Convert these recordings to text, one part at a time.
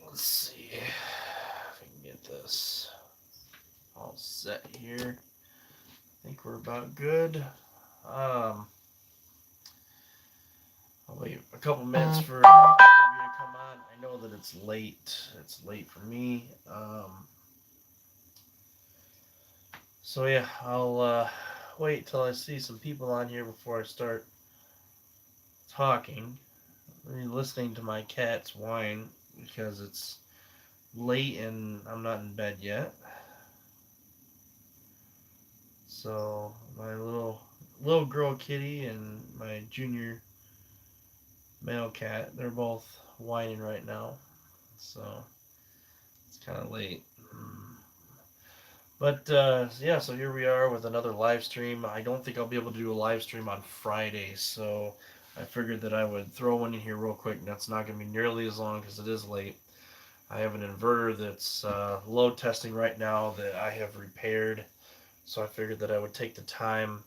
Let's see if I can get this all set here. I think we're about good. I'll wait a couple minutes for you to come on. I know that it's late. It's late for me. So yeah, I'll wait till I see some people on here before I start talking. I'm listening to my cat's whine because it's late and I'm not in bed yet. So my little girl kitty and my junior male cat, they're both whining right now. So it's kind of late. But yeah, so here we are with another live stream. I don't think I'll be able to do a live stream on Friday, so I figured that I would throw one in here real quick. And that's not going to be nearly as long because it is late. I have an inverter that's load testing right now that I have repaired, so I figured that I would take the time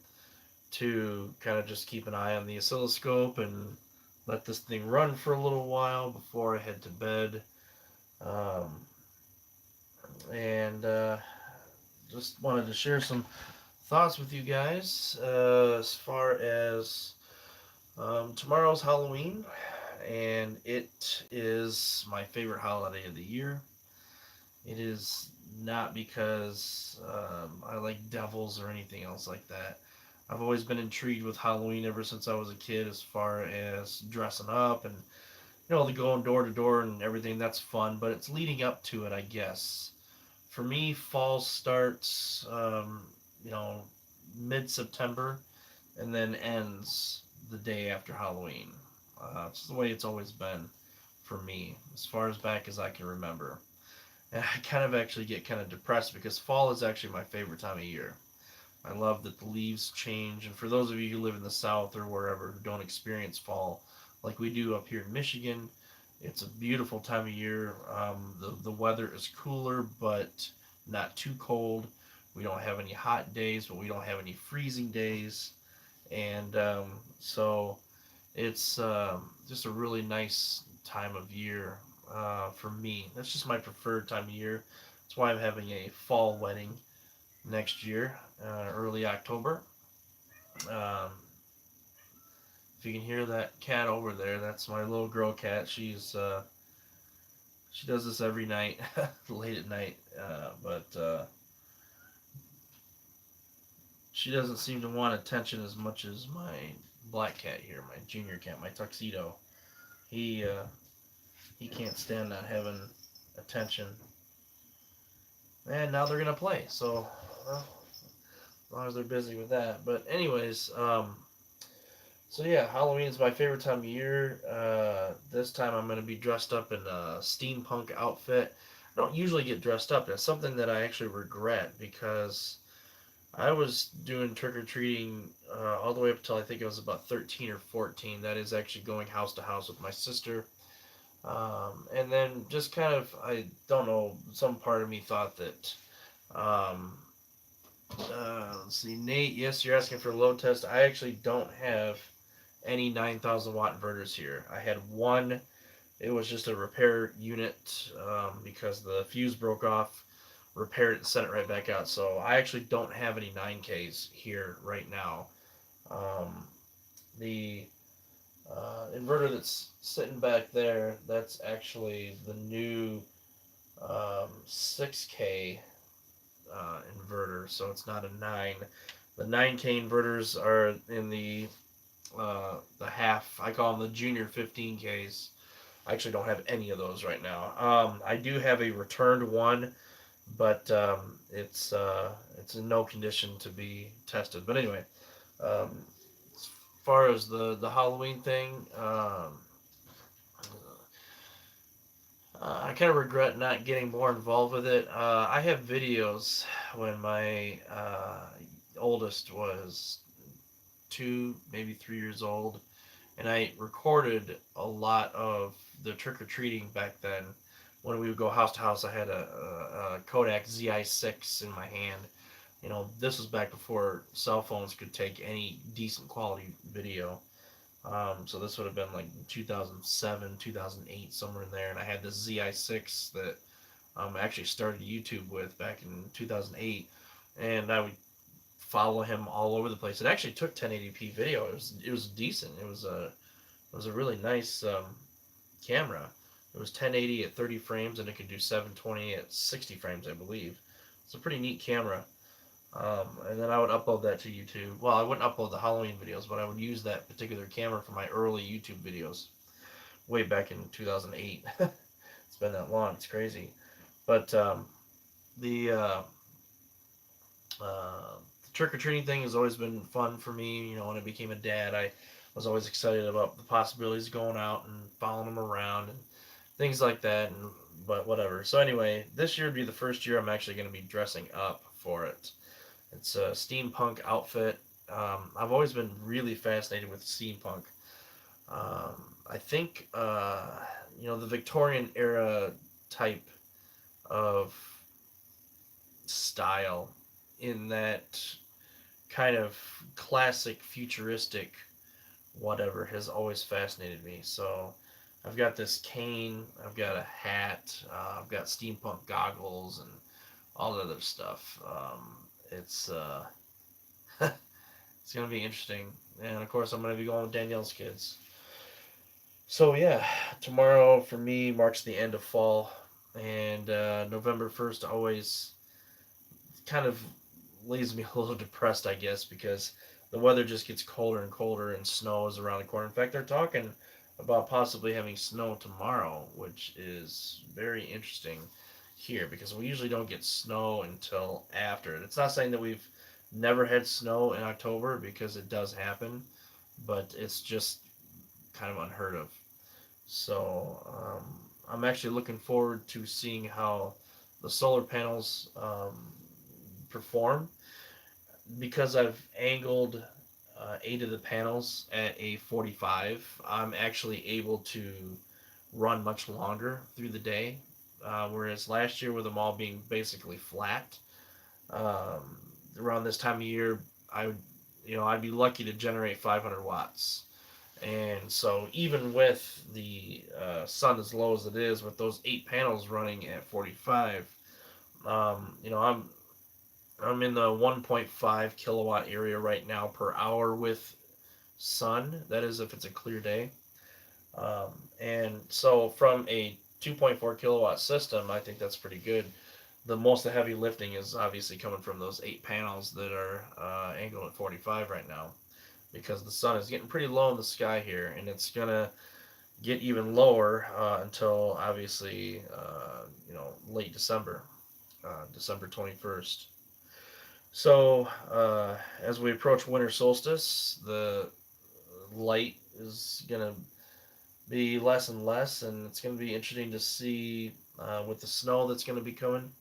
to kind of just keep an eye on the oscilloscope and let this thing run for a little while before I head to bed. Um, and just wanted to share some thoughts with you guys as far as tomorrow's Halloween, and it is my favorite holiday of the year. It is not because I like devils or anything else like that. I've always been intrigued with Halloween ever since I was a kid, as far as dressing up and the going door to door and everything. That's fun, but it's leading up to it, I guess. For me, fall starts, mid-September, and then ends the day after Halloween. It's the way it's always been for me, as far as back as I can remember. And I kind of actually get kind of depressed because fall is actually my favorite time of year. I love that the leaves change, and for those of you who live in the South or wherever who don't experience fall like we do up here in Michigan, it's a beautiful time of year. The weather is cooler, but not too cold. We don't have any hot days, but we don't have any freezing days, and so it's just a really nice time of year for me. That's just my preferred time of year. That's why I'm having a fall wedding next year, early October. Um, if you can hear that cat over there, that's my little girl cat. She does this every night, late at night, but she doesn't seem to want attention as much as my black cat here, my junior cat, my tuxedo. He uh, he can't stand not having attention. And now they're gonna play, so well, as long as they're busy with that. But anyways, so yeah, Halloween is my favorite time of year. This time I'm gonna be dressed up in a steampunk outfit. I don't usually get dressed up. It's something that I actually regret because I was doing trick or treating all the way up until I think I was about 13 or 14. That is actually going house to house with my sister. And then just kind of, I don't know, some part of me thought that, um, let's see, Nate, yes, you're asking for a load test. I actually don't have any 9,000 watt inverters here. I had one, it was just a repair unit because the fuse broke off, repaired it and sent it right back out. So I actually don't have any 9Ks here right now. Um, the inverter that's sitting back there, that's actually the new 6K inverter, so it's not a 9. The 9K inverters are in the half, I call them the junior 15Ks. I actually don't have any of those right now. I do have a returned one, but it's in no condition to be tested. But anyway, as far as the Halloween thing, I kind of regret not getting more involved with it. I have videos when my oldest was 2, maybe 3 years old, and I recorded a lot of the trick or treating back then. When we would go house to house, I had a Kodak ZI6 in my hand. This was back before cell phones could take any decent quality video. So this would have been like 2007, 2008, somewhere in there. And I had this ZI6 that I actually started YouTube with back in 2008, and I would follow him all over the place. It actually took 1080p video. It was decent. It was a really nice camera. It was 1080 at 30 frames, and it could do 720 at 60 frames, I believe. It's a pretty neat camera. And then I would upload that to YouTube. Well, I wouldn't upload the Halloween videos, but I would use that particular camera for my early YouTube videos way back in 2008. It's been that long. It's crazy. But the trick or treating thing has always been fun for me. When I became a dad, I was always excited about the possibilities of going out and following them around and things like that. But whatever. So anyway, this year would be the first year I'm actually going to be dressing up for it. It's a steampunk outfit. I've always been really fascinated with steampunk. I think the Victorian era type of style, in that kind of classic futuristic whatever, has always fascinated me. So I've got this cane, I've got a hat, I've got steampunk goggles, and all that other stuff. It's it's gonna be interesting, and of course I'm gonna be going with Danielle's kids. So yeah, tomorrow for me marks the end of fall, and November 1st always kind of leaves me a little depressed, I guess, because the weather just gets colder and colder, and snow is around the corner. In fact, they're talking about possibly having snow tomorrow, which is very interesting here, because we usually don't get snow until after. It's not saying that we've never had snow in October, because it does happen, but it's just kind of unheard of. So I'm actually looking forward to seeing how the solar panels perform, because I've angled 8 of the panels at a 45. I'm actually able to run much longer through the day, whereas last year, with them all being basically flat, um, around this time of year, I would, I'd be lucky to generate 500 watts. And so, even with the sun as low as it is, with those 8 panels running at 45, I'm in the 1.5 kilowatt area right now per hour with sun. That is if it's a clear day. And so, from a 2.4 kilowatt system, I think that's pretty good. The most of the heavy lifting is obviously coming from those 8 panels that are angled at 45 right now, because the sun is getting pretty low in the sky here, and it's gonna get even lower until obviously late December, December 21st. So as we approach winter solstice, the light is gonna be less and less, and it's gonna be interesting to see with the snow that's gonna be coming,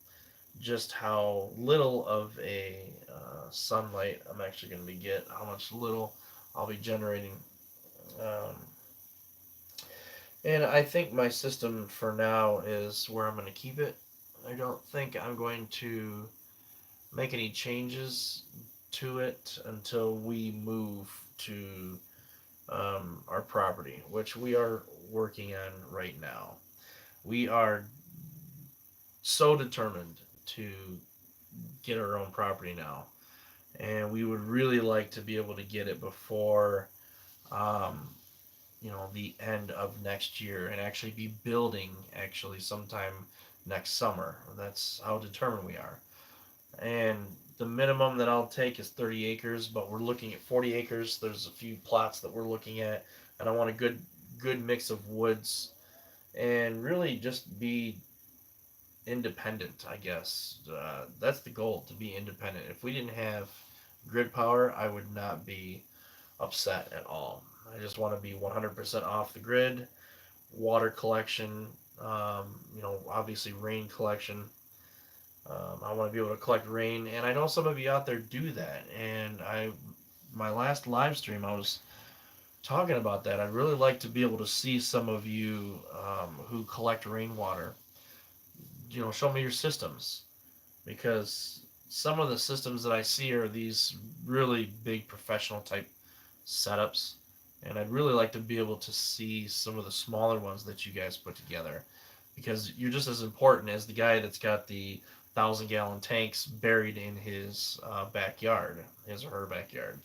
just how little of a sunlight I'm actually going to be get, how much little I'll be generating. Um, and I think my system for now is where I'm going to keep it. I don't think I'm going to make any changes to it until we move to our property, which we are working on right now. We are so determined to get our own property now, and we would really like to be able to get it before um, the end of next year, and actually be building actually sometime next summer. That's how determined we are. And the minimum that I'll take is 30 acres, but we're looking at 40 acres. There's a few plots that we're looking at, and I want a good mix of woods, and really just be independent, I guess. That's the goal, to be independent. If we didn't have grid power, I would not be upset at all. I just want to be 100% off the grid. Water collection, obviously rain collection. I want to be able to collect rain, and I know some of you out there do that. And my last live stream, I was talking about that. I'd really like to be able to see some of you who collect rainwater. Show me your systems, because some of the systems that I see are these really big professional type setups, and I'd really like to be able to see some of the smaller ones that you guys put together, because you're just as important as the guy that's got the 1,000-gallon tanks buried in his backyard, his or her backyard.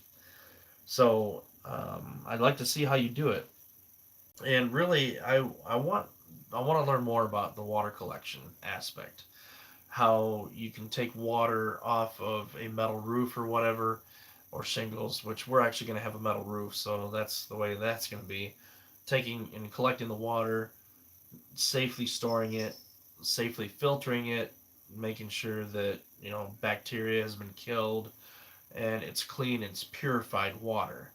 So I'd like to see how you do it, and really, I want to learn more about the water collection aspect, how you can take water off of a metal roof or whatever, or shingles, which we're actually going to have a metal roof, so that's the way that's going to be. Taking and collecting the water, safely storing it, safely filtering it, making sure that bacteria has been killed and it's clean, it's purified water.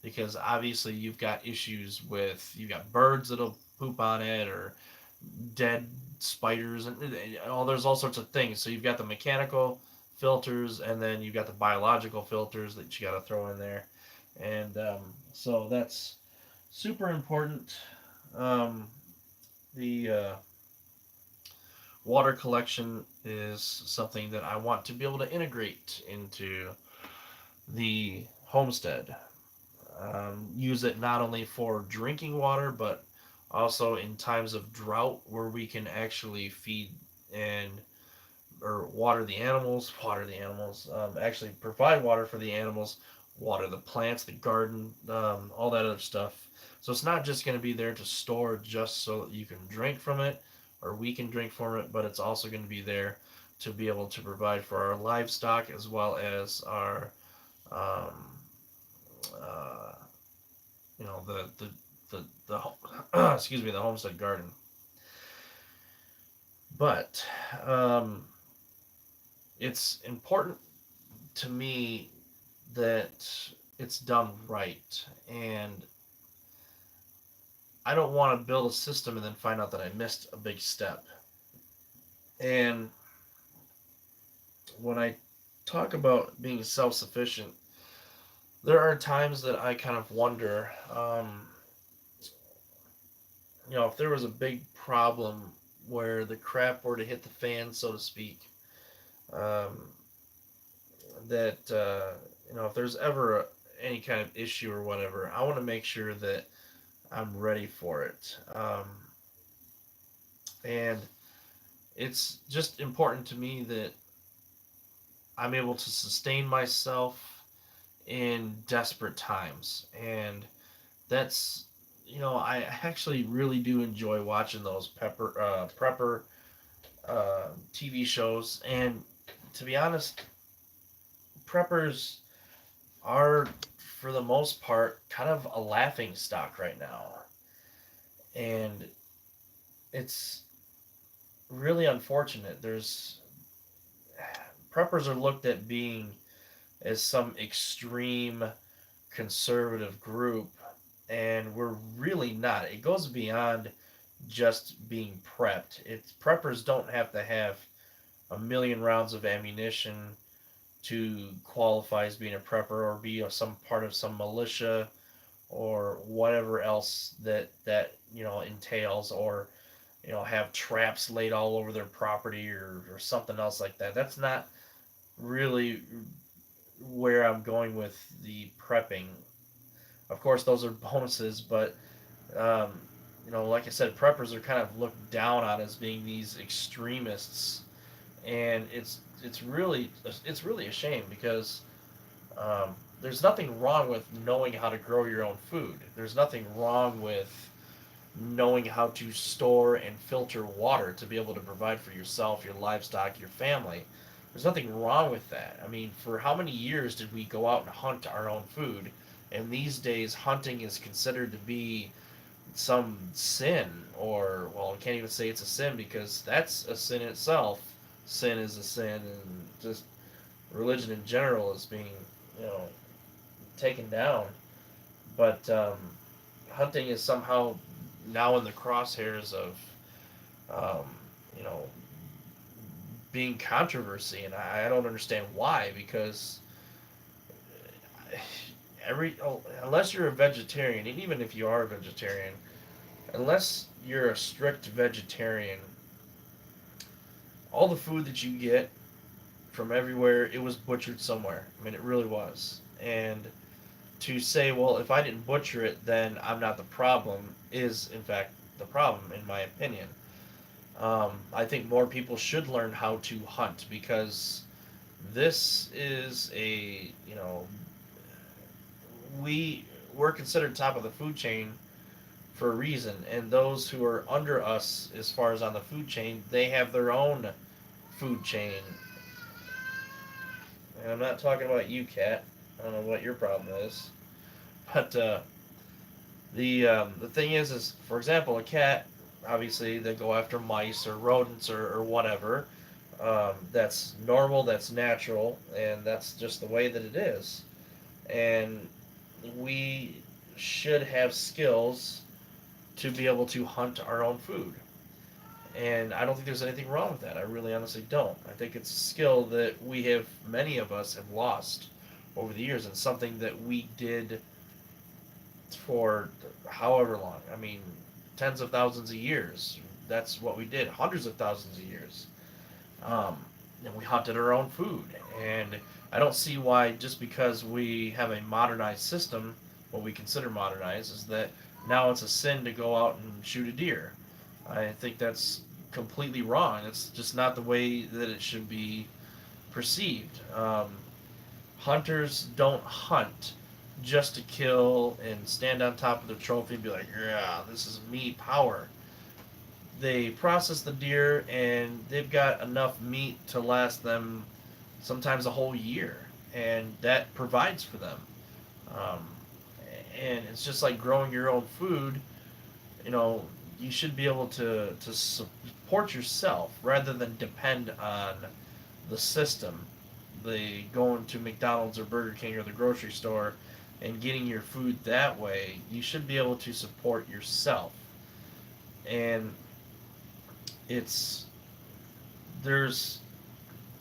Because obviously you've got issues with, you got birds that'll poop on it, or dead spiders, and there's all sorts of things. So you've got the mechanical filters, and then you've got the biological filters that you got to throw in there, and so that's super important. Um, the water collection is something that I want to be able to integrate into the homestead. Use it not only for drinking water, but also in times of drought where we can actually feed and or actually provide water for the animals, water the plants, the garden, all that other stuff. So it's not just going to be there to store just so that you can drink from it or we can drink from it, but it's also going to be there to be able to provide for our livestock as well as our um, uh, the excuse me, the homestead garden. But um, it's important to me that it's done right, and I don't want to build a system and then find out that I missed a big step. And when I talk about being self-sufficient, there are times that I kind of wonder, if there was a big problem where the crap were to hit the fan, so to speak, um, that if there's ever any kind of issue or whatever, I want to make sure that I'm ready for it. And it's just important to me that I'm able to sustain myself in desperate times. And that's, I actually really do enjoy watching those prepper TV shows. And to be honest, preppers are, for the most part, kind of a laughing stock right now. And it's really unfortunate. Preppers are looked at being as some extreme conservative group, and we're really not. It goes beyond just being prepped. Preppers don't have to have a million rounds of ammunition to qualify as being a prepper or be some part of some militia or whatever else that entails, or have traps laid all over their property, or something else like that. That's not really where I'm going with the prepping. Of course, those are bonuses, but um, like I said, preppers are kind of looked down on as being these extremists, and it's really a shame, because there's nothing wrong with knowing how to grow your own food. There's nothing wrong with knowing how to store and filter water to be able to provide for yourself, your livestock, your family. There's nothing wrong with that. I mean, for how many years did we go out and hunt our own food? And these days, hunting is considered to be some sin, or, well, I can't even say it's a sin, because that's a sin itself. Sin is a sin, and just religion in general is being, you know, taken down. But hunting is somehow now in the crosshairs of, um, you know, being controversy, and I don't understand why. Because unless you're a vegetarian, and even if you are a vegetarian, unless you're a strict vegetarian, all the food that you get from everywhere, it was butchered somewhere. I mean, it really was. And to say, well, if I didn't butcher it, then I'm not the problem, is in fact the problem, in my opinion. I think more people should learn how to hunt because this is a, we we're considered top of the food chain for a reason, and those who are under us as far as on the food chain, they have their own food chain. And I'm not talking about you, cat. I don't know what your problem is, but the thing is for example, a cat, obviously they go after mice or rodents or whatever. That's normal, that's natural, and that's just the way that it is. And we should have skills to be able to hunt our own food. And I don't think there's anything wrong with that. I really honestly don't. I think it's a skill that many of us have lost over the years, and something that we did for however long. I mean, tens of thousands of years. That's what we did, hundreds of thousands of years. Um, and we hunted our own food. And I don't see why, just because we have a modernized system, what we consider modernized, is that now it's a sin to go out and shoot a deer. I think that's completely wrong. It's just not the way that it should be perceived. Hunters don't hunt just to kill and stand on top of their trophy and be like, yeah, this is me power. They process the deer and they've got enough meat to last them sometimes a whole year, and that provides for them. Um, and it's just like growing your own food. You know, you should be able to support yourself rather than depend on the system. The going to McDonald's or Burger King or the grocery store and getting your food that way, you should be able to support yourself. And it's there's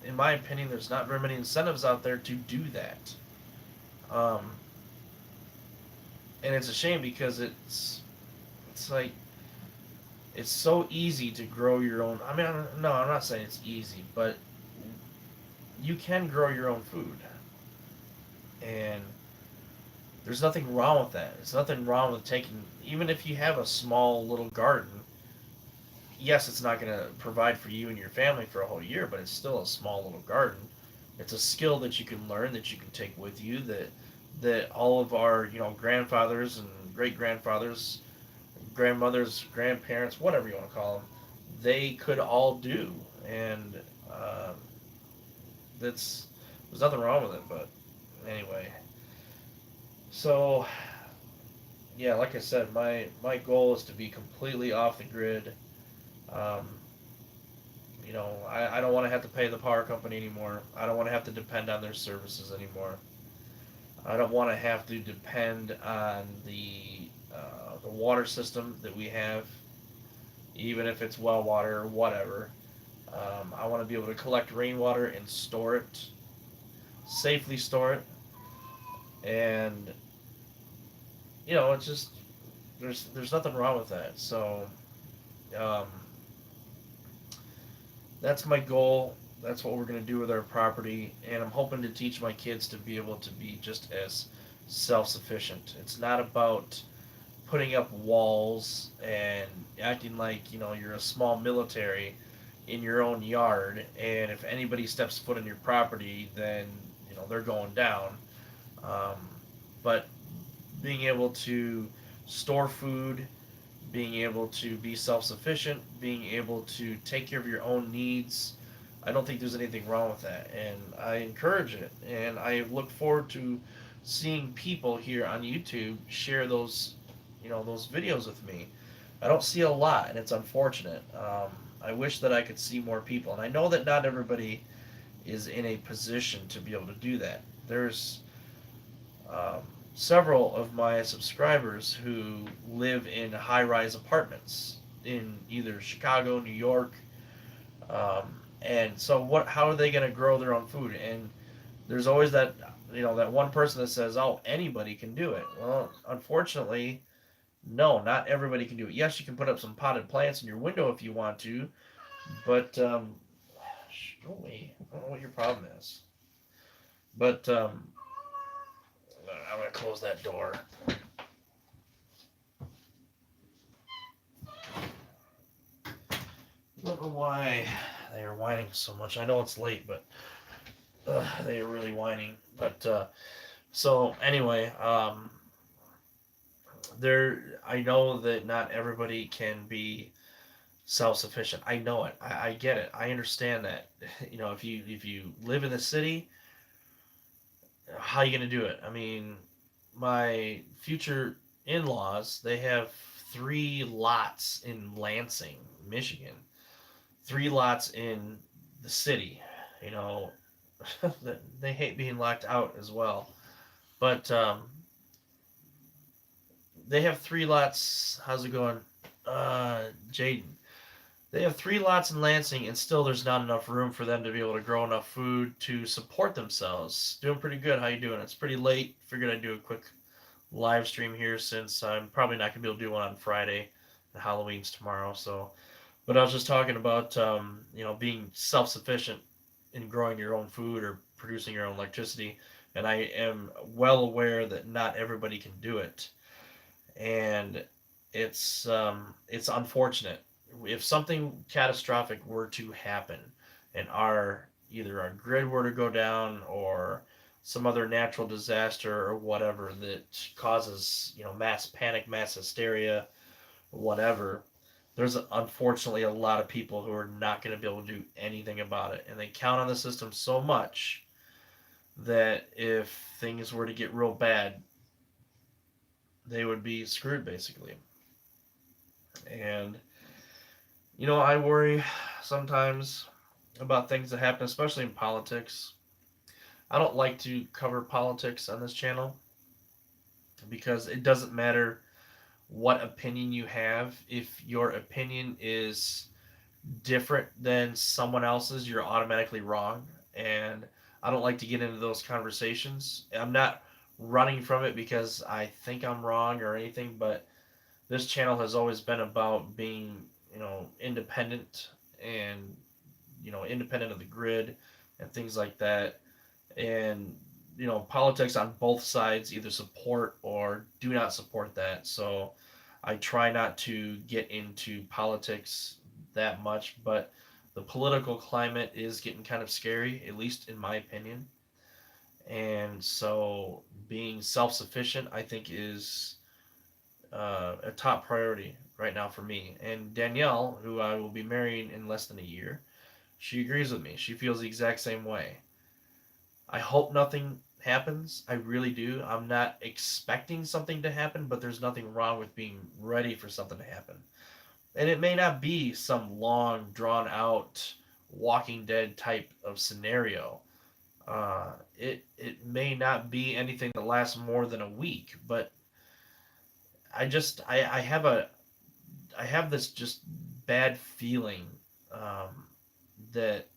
in my opinion there's not very many incentives out there to do that. Um, and it's a shame because it's like it's so easy to grow your own. I mean, no, I'm not saying it's easy, but you can grow your own food, and there's nothing wrong with that. There's nothing wrong with taking, even if you have a small little garden. Yes, it's not going to provide for you and your family for a whole year, but it's still a small little garden. It's a skill that you can learn, that you can take with you, that all of our grandfathers and great grandfathers, grandmothers, grandparents, whatever you want to call them, they could all do, and uh, that's there's nothing wrong with it. But anyway, so yeah, like I said, my goal is to be completely off the grid. Um, I don't want to have to pay the power company anymore. I don't want to have to depend on their services anymore. I don't want to have to depend on the water system that we have, even if it's well water or whatever. I want to be able to collect rainwater and store it, safely store it, and it's just there's nothing wrong with that. So um, that's my goal. That's what we're going to do with our property, and I'm hoping to teach my kids to be able to be just as self-sufficient. It's not about putting up walls and acting like you're a small military in your own yard, and if anybody steps foot on your property, then they're going down. Um, but being able to store food, being able to be self-sufficient, being able to take care of your own needs. I don't think there's anything wrong with that, and I encourage it. And I look forward to seeing people here on YouTube share those videos with me. I don't see a lot, and it's unfortunate. I wish that I could see more people, and I know that not everybody is in a position to be able to do that. There's um, several of my subscribers who live in high-rise apartments in either Chicago, New York, and so how are they going to grow their own food? And there's always that one person that says, "Oh, anybody can do it." Well, unfortunately, no, not everybody can do it. Yes, you can put up some potted plants in your window if you want to, but show me. I don't know what your problem is, but I'm gonna close that door. I don't know why they are whining so much. I know it's late, but they are really whining. But so anyway, there. I know that not everybody can be self-sufficient. I know it. I get it. I understand that. You know, if you live in the city, how are you gonna do it? I mean, my future in-laws, they have 3 lots in Lansing, Michigan. 3 lots in the city. You know, they hate being locked out as well. But they have 3 lots. How's it going, Jaden? They have 3 lots in Lansing, and still there's not enough room for them to be able to grow enough food to support themselves. Doing pretty good. How you doing? It's pretty late. Figured I'd do a quick live stream here since I'm probably not gonna be able to do one on Friday. Halloween's tomorrow, so. But I was just talking about being self-sufficient in growing your own food or producing your own electricity, and I am well aware that not everybody can do it, and it's unfortunate if something catastrophic were to happen and either our grid were to go down or some other natural disaster or whatever that causes mass panic, mass hysteria, whatever. There's unfortunately a lot of people who are not going to be able to do anything about it, and they count on the system so much that if things were to get real bad, they would be screwed basically. And I worry sometimes about things that happen, especially in politics. I don't like to cover politics on this channel because it doesn't matter what opinion you have. If your opinion is different than someone else's, you're automatically wrong. And I don't like to get into those conversations. I'm not running from it because I think I'm wrong or anything, but this channel has always been about being, independent and, independent of the grid and things like that. And, politics on both sides either support or do not support that. So I try not to get into politics that much, but the political climate is getting kind of scary, at least in my opinion. And so being self-sufficient, I think, is a top priority right now for me. And Danielle, who I will be marrying in less than a year, she agrees with me. She feels the exact same way. I hope nothing happens. I really do. I'm not expecting something to happen, but there's nothing wrong with being ready for something to happen. And it may not be some long, drawn out, Walking Dead type of scenario. It may not be anything that lasts more than a week, but I have this just bad feeling um, that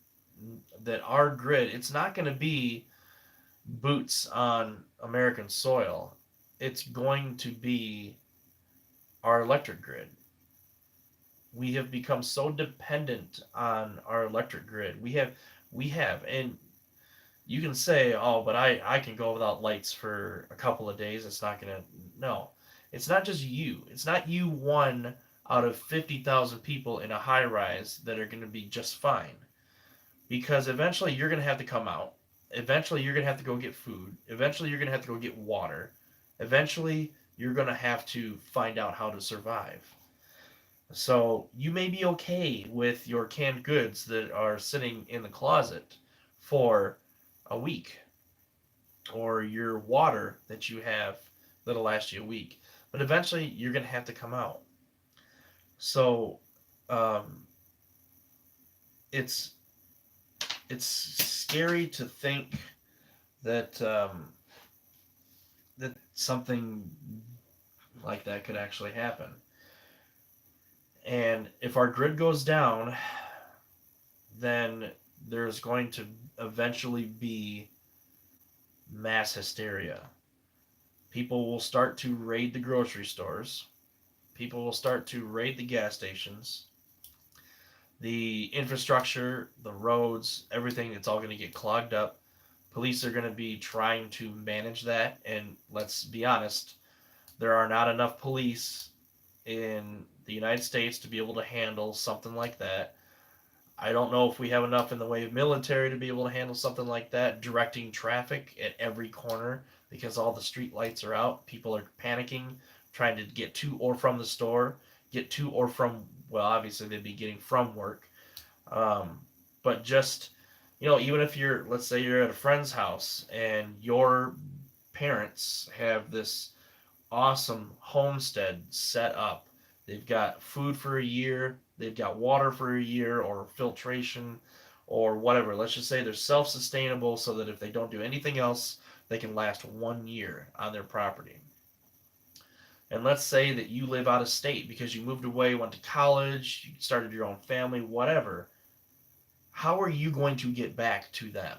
our grid, it's not going to be boots on American soil. It's going to be our electric grid. We have become so dependent on our electric grid. And you can say, oh, but I can go without lights for a couple of days. It's not going to, no. It's not just you. It's not you one out of 50,000 people in a high rise that are going to be just fine. Because eventually you're going to have to come out. Eventually you're going to have to go get food. Eventually you're going to have to go get water. Eventually you're going to have to find out how to survive. So you may be okay with your canned goods that are sitting in the closet for a week, or your water that you have that'll last you a week. But eventually you're going to have to come out. So it's scary to think that that something like that could actually happen. And if our grid goes down, then there's going to eventually be mass hysteria. People will start to raid the grocery stores. People will start to raid the gas stations. The infrastructure, the roads, everything, it's all going to get clogged up. Police are going to be trying to manage that, and let's be honest, there are not enough police in the United States to be able to handle something like that. I don't know if we have enough in the way of military to be able to handle something like that, directing traffic at every corner because all the street lights are out. People are panicking, trying to get to or from the store, get to or from, well, obviously they'd be getting from work. Um, but just, even if you're, let's say you're at a friend's house and your parents have this awesome homestead set up. They've got food for a year, they've got water for a year, or filtration, or whatever. Let's just say they're self sustainable so that if they don't do anything else, they can last 1 year on their property. And let's say that you live out of state because you moved away, went to college, you started your own family, whatever. How are you going to get back to them?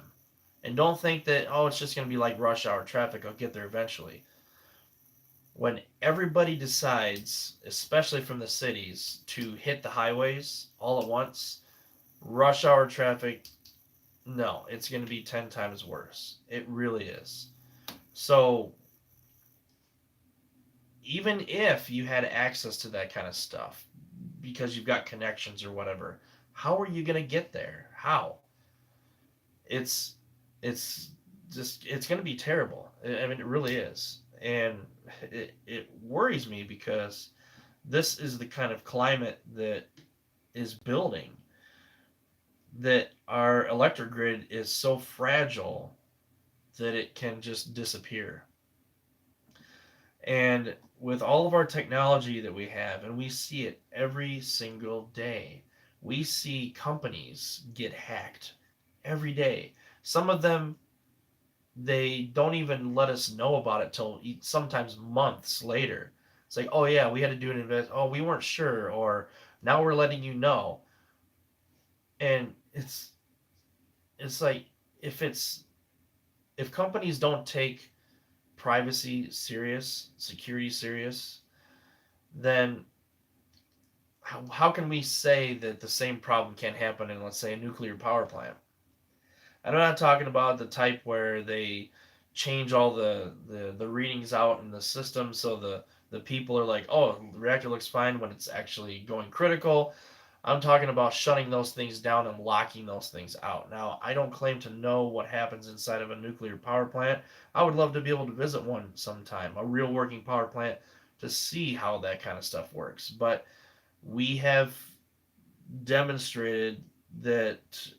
And don't think that, oh, it's just going to be like rush hour traffic, I'll get there eventually. When everybody decides, especially from the cities, to hit the highways all at once, rush hour traffic, no, it's going to be 10 times worse. It really is. So, even if you had access to that kind of stuff, because you've got connections or whatever, how are you going to get there? How? It's, it's it's going to be terrible. I mean, it really is. And it worries me because this is the kind of climate that is building, that our electric grid is so fragile that it can just disappear. And with all of our technology that we have, and we see it every single day, we see companies get hacked every day. Some of them, they don't even let us know about it till sometimes months later. It's like, oh yeah, we had to do an invest. Oh, we weren't sure, or now we're letting you know. And it's like, if it's if companies don't take privacy serious, security serious, then how can we say that the same problem can't happen in, let's say, a nuclear power plant? And I'm not talking about the type where they change all the readings out in the system so the people are like, oh, the reactor looks fine when it's actually going critical. I'm talking about shutting those things down and locking those things out. Now, I don't claim to know what happens inside of a nuclear power plant. I would love to be able to visit one sometime, a real working power plant, to see how that kind of stuff works. But we have demonstrated that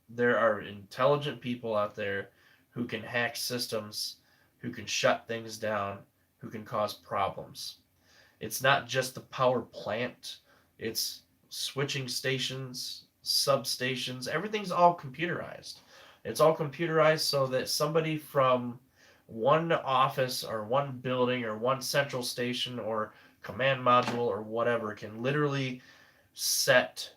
there are intelligent people out there who can hack systems, who can shut things down, who can cause problems. It's not just the power plant, it's switching stations, substations, everything's all computerized. It's all computerized so that somebody from one office or one building or one central station or command module or whatever can literally set,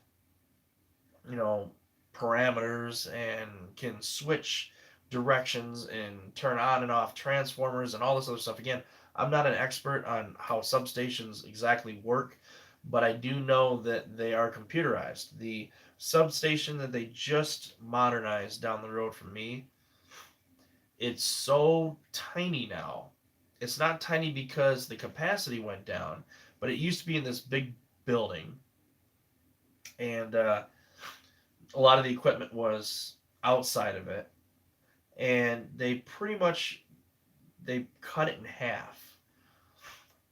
you know, parameters and can switch directions and turn on and off transformers and all this other stuff. Again, I'm not an expert on how substations exactly work, but I do know that they are computerized. The substation that they just modernized down the road from me, it's so tiny now. It's not tiny because the capacity went down, but it used to be in this big building, and a lot of the equipment was outside of it, and they pretty much they cut it in half,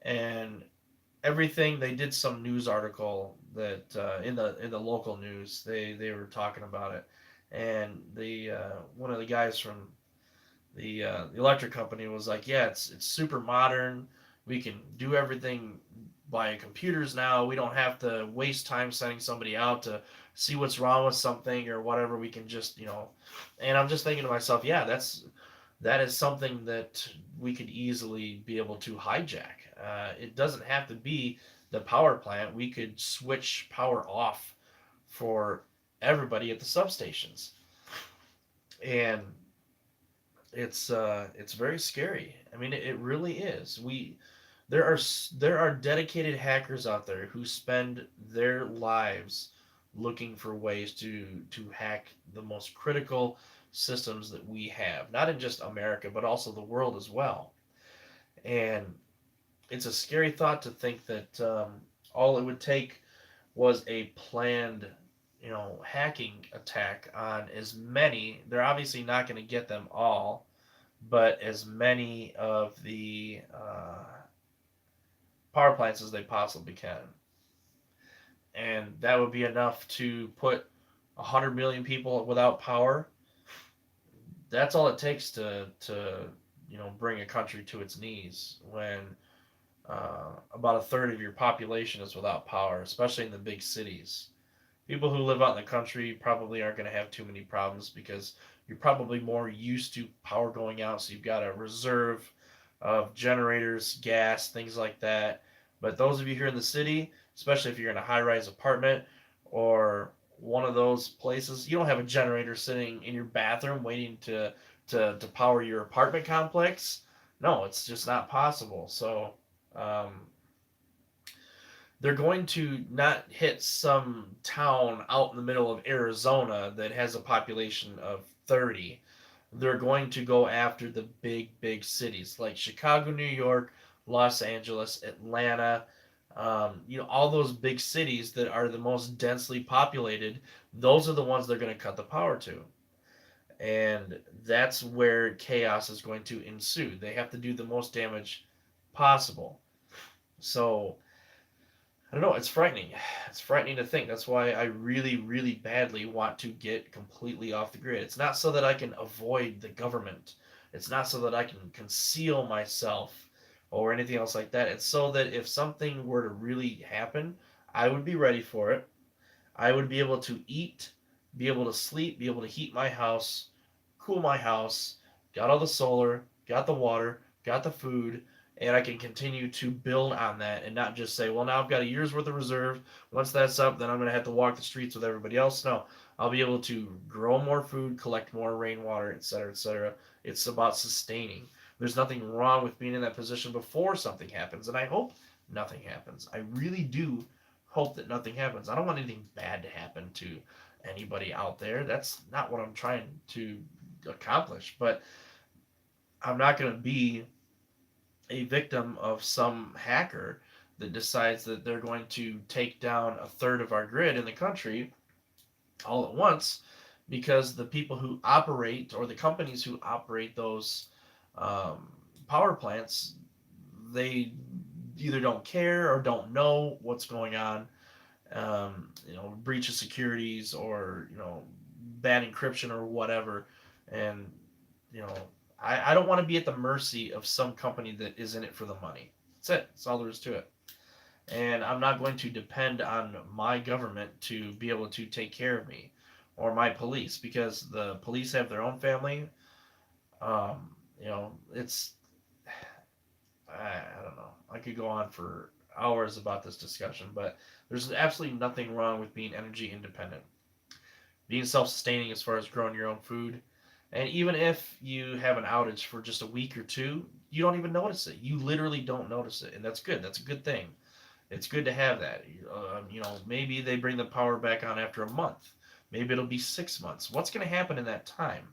and everything. They did some news article that in the local news they were talking about it, and the one of the guys from the electric company was like, yeah, it's super modern. We can do everything by computers now. We don't have to waste time sending somebody out to see what's wrong with something or whatever. We can just, and I'm just thinking to myself, yeah, that is something that we could easily be able to hijack. It doesn't have to be the power plant. We could switch power off for everybody at the substations, and it's very scary. I mean, it really is. There are dedicated hackers out there who spend their lives looking for ways to hack the most critical systems that we have, not in just America, but also the world as well. And it's a scary thought to think that all it would take was a planned, hacking attack on as many. They're obviously not going to get them all, but as many of the power plants as they possibly can. And that would be enough to put 100 million people without power. That's all it takes to bring a country to its knees when about a third of your population is without power, especially in the big cities. People who live out in the country probably aren't going to have too many problems because you're probably more used to power going out, so you've got a reserve of generators, gas, things like that. But those of you here in the city, especially if you're in a high rise apartment or one of those places, you don't have a generator sitting in your bathroom waiting to power your apartment complex. No, it's just not possible. So um, they're going to not hit some town out in the middle of Arizona that has a population of 30. They're going to go after the big cities like Chicago, New York, Los Angeles, Atlanta, all those big cities that are the most densely populated. Those are the ones they're going to cut the power to. And that's where chaos is going to ensue. They have to do the most damage possible. So I don't know. It's frightening. It's frightening to think. That's why I really, really badly want to get completely off the grid. It's not so that I can avoid the government. It's not so that I can conceal myself or anything else like that. It's so that if something were to really happen, I would be ready for it. I would be able to eat, be able to sleep, be able to heat my house, cool my house, got all the solar, got the water, got the food, and I can continue to build on that and not just say, well, now I've got a year's worth of reserve. Once that's up, then I'm going to have to walk the streets with everybody else. No, I'll be able to grow more food, collect more rainwater, etc., etc. It's about sustaining. There's nothing wrong with being in that position before something happens, and I hope nothing happens. I really do hope that nothing happens. I don't want anything bad to happen to anybody out there. That's not what I'm trying to accomplish. But I'm not going to be a victim of some hacker that decides that they're going to take down a third of our grid in the country all at once because the people who operate or the companies who operate those um, power plants, they either don't care or don't know what's going on. Breach of securities or bad encryption or whatever, and you know, I don't want to be at the mercy of some company that is in it for the money. That's it. That's all there is to it. And I'm not going to depend on my government to be able to take care of me or my police because the police have their own family. It's I don't know. I could go on for hours about this discussion, but there's absolutely nothing wrong with being energy independent, being self-sustaining as far as growing your own food. And even if you have an outage for just a week or two, you don't even notice it. You literally don't notice it, and that's good. That's a good thing. It's good to have that. Maybe they bring the power back on after a month. Maybe it'll be 6 months. What's going to happen in that time?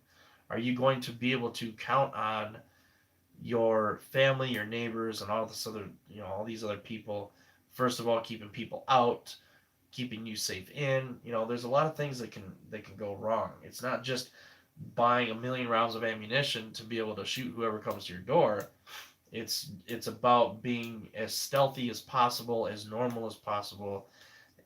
Are you going to be able to count on your family, your neighbors, and all these other people? First of all, keeping people out, keeping you safe in. There's a lot of things that can go wrong. It's not just buying a million rounds of ammunition to be able to shoot whoever comes to your door. It's about being as stealthy as possible, as normal as possible,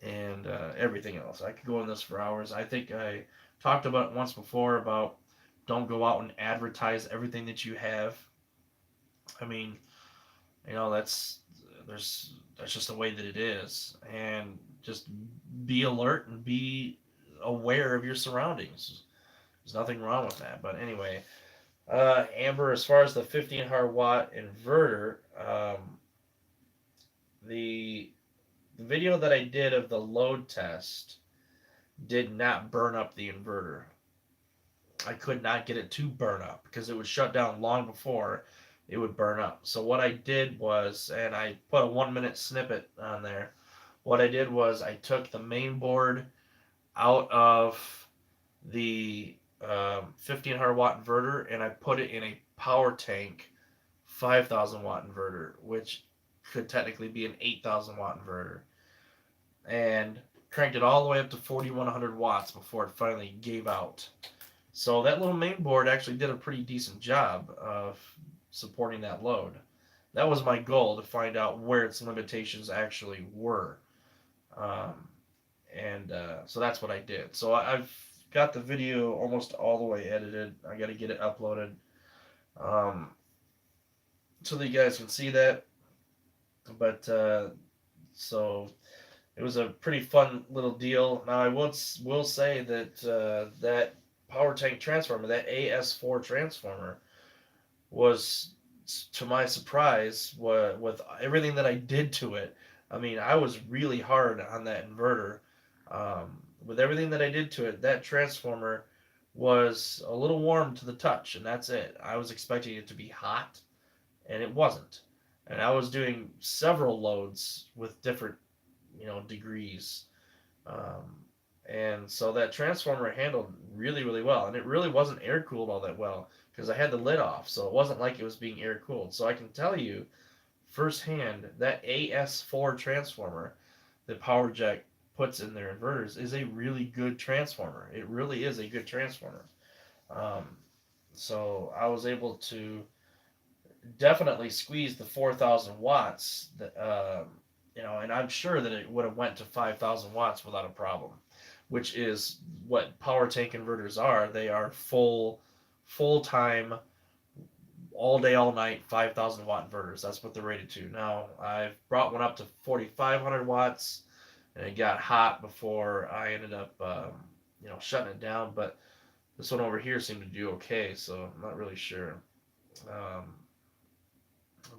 and everything else. I could go on this for hours. I think I talked about it once before about don't go out and advertise everything that you have. I mean, that's that's just the way that it is, and just be alert and be aware of your surroundings. There's nothing wrong with that. But anyway, Amber, as far as the 1500-watt inverter, the video that I did of the load test did not burn up the inverter. I could not get it to burn up because it would shut down long before it would burn up. So what I did was, and I put a 1 minute snippet on there. What I did was I took the main board out of the 1500 watt inverter, and I put it in a power tank 5000 watt inverter, which could technically be an 8000 watt inverter, and cranked it all the way up to 4100 watts before it finally gave out. So that little main board actually did a pretty decent job of supporting that load. That was my goal, to find out where its limitations actually were. Um, and so that's what I did. So I've got the video almost all the way edited. I got to get it uploaded, um, so that you guys can see that. But so it was a pretty fun little deal. Now I will say that that power tank transformer, that AS4 transformer, was, to my surprise, with everything that I did to it. I mean, I was really hard on that inverter. With everything that I did to it, that transformer was a little warm to the touch, and that's it. I was expecting it to be hot, and it wasn't. And I was doing several loads with different, degrees. Um, and so that transformer handled really, really well. And it really wasn't air cooled all that well because I had the lid off. So it wasn't like it was being air cooled. So I can tell you firsthand that AS4 transformer that PowerJack puts in their inverters is a really good transformer. It really is a good transformer. Um, so I was able to definitely squeeze the 4,000 watts. And I'm sure that it would have went to 5,000 watts without a problem, which is what power tank inverters are. They are full time, all day, all night, 5,000 watt inverters. That's what they're rated to. Now I've brought one up to 4,500 watts, and it got hot before I ended up, shutting it down. But this one over here seemed to do okay, so I'm not really sure. Um,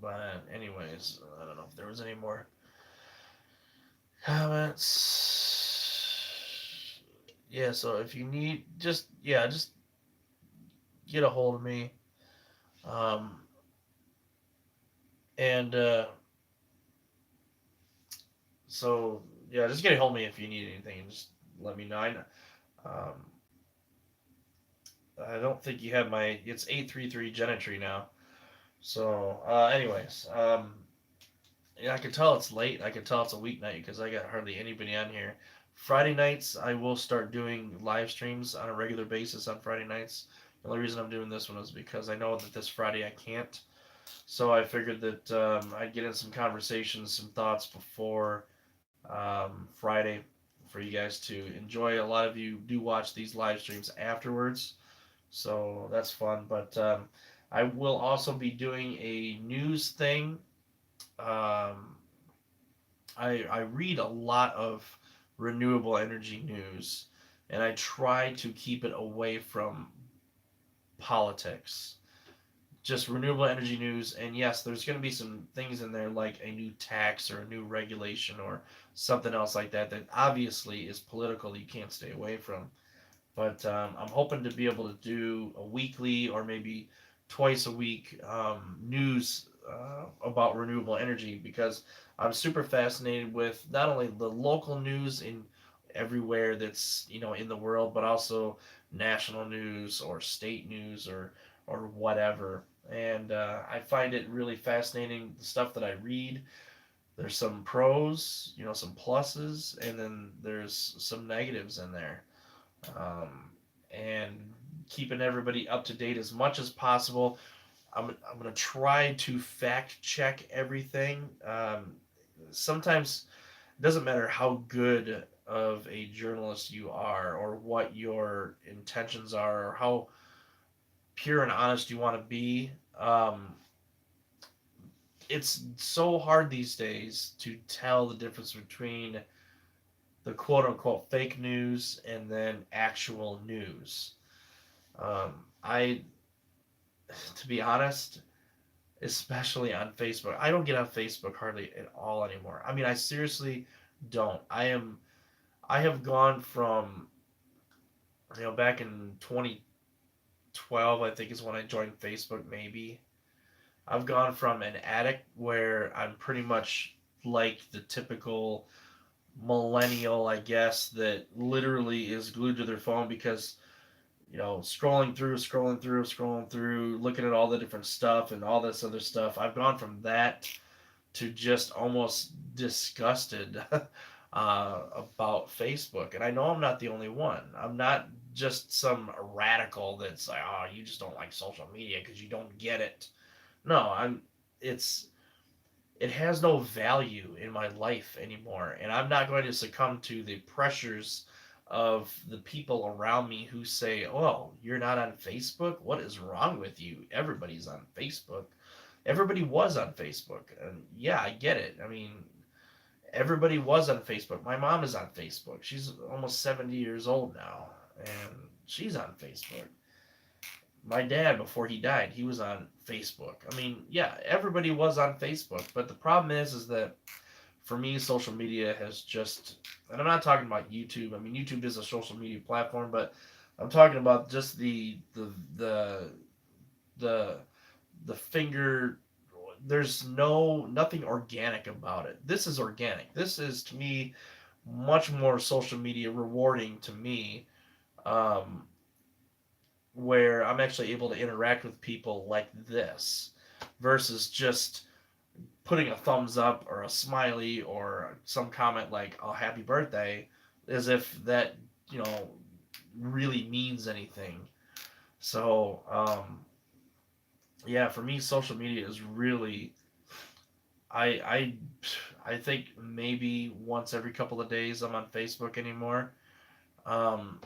but anyways, I don't know if there was any more comments. Yeah, so if you need, just get a hold of me. Um, and so yeah, just get a hold of me if you need anything, and just let me know. Um, I don't think you have my. It's 833 Genetry now. So, anyways, yeah, I can tell it's late. I can tell it's a weeknight because I got hardly anybody on here. Friday nights, I will start doing live streams on a regular basis on Friday nights. The only reason I'm doing this one is because I know that this Friday I can't. So I figured that I'd get in some conversations, some thoughts before Friday for you guys to enjoy. A lot of you do watch these live streams afterwards, so that's fun. But I will also be doing a news thing. Um, I read a lot of renewable energy news, and I try to keep it away from politics. Just renewable energy news, and yes, there's going to be some things in there like a new tax or a new regulation or something else like that that obviously is political that you can't stay away from. But I'm hoping to be able to do a weekly or maybe twice a week news about renewable energy because I'm super fascinated with not only the local news in everywhere that's in the world, but also national news or state news or whatever. And I find it really fascinating the stuff that I read. There's some pros, some pluses, and then there's some negatives in there, um, and keeping everybody up to date as much as possible. I'm going to try to fact check everything. Sometimes it doesn't matter how good of a journalist you are or what your intentions are or how pure and honest you want to be. It's so hard these days to tell the difference between the quote unquote fake news and then actual news. I, to be honest, especially on Facebook, I don't get on Facebook hardly at all anymore. I mean, I seriously don't. I have gone from, back in 2012, I think is when I joined Facebook, maybe. I've gone from an addict where I'm pretty much like the typical millennial, I guess, that literally is glued to their phone because scrolling through, looking at all the different stuff and all this other stuff. I've gone from that to just almost disgusted about Facebook. And I know I'm not the only one. I'm not just some radical that's like, oh, you just don't like social media because you don't get it. No, it's it has no value in my life anymore, and I'm not going to succumb to the pressures of the people around me who say, "Oh, you're not on Facebook? What is wrong with you? Everybody's on Facebook." Everybody was on Facebook, and yeah, I get it. I mean, everybody was on Facebook. My mom is on Facebook. She's almost 70 years old now, and she's on Facebook. My dad, before he died, he was on Facebook. I mean, yeah, everybody was on Facebook, but the problem is that for me, social media has just, and I'm not talking about YouTube. I mean, YouTube is a social media platform, but I'm talking about just the the finger. There's nothing organic about it. This is organic. This is to me much more social media rewarding to me, um, where I'm actually able to interact with people like this versus just putting a thumbs up or a smiley or some comment like "oh happy birthday" as if that you know really means anything. So yeah, for me, social media is really I I I think maybe once every couple of days I'm on Facebook anymore. Um,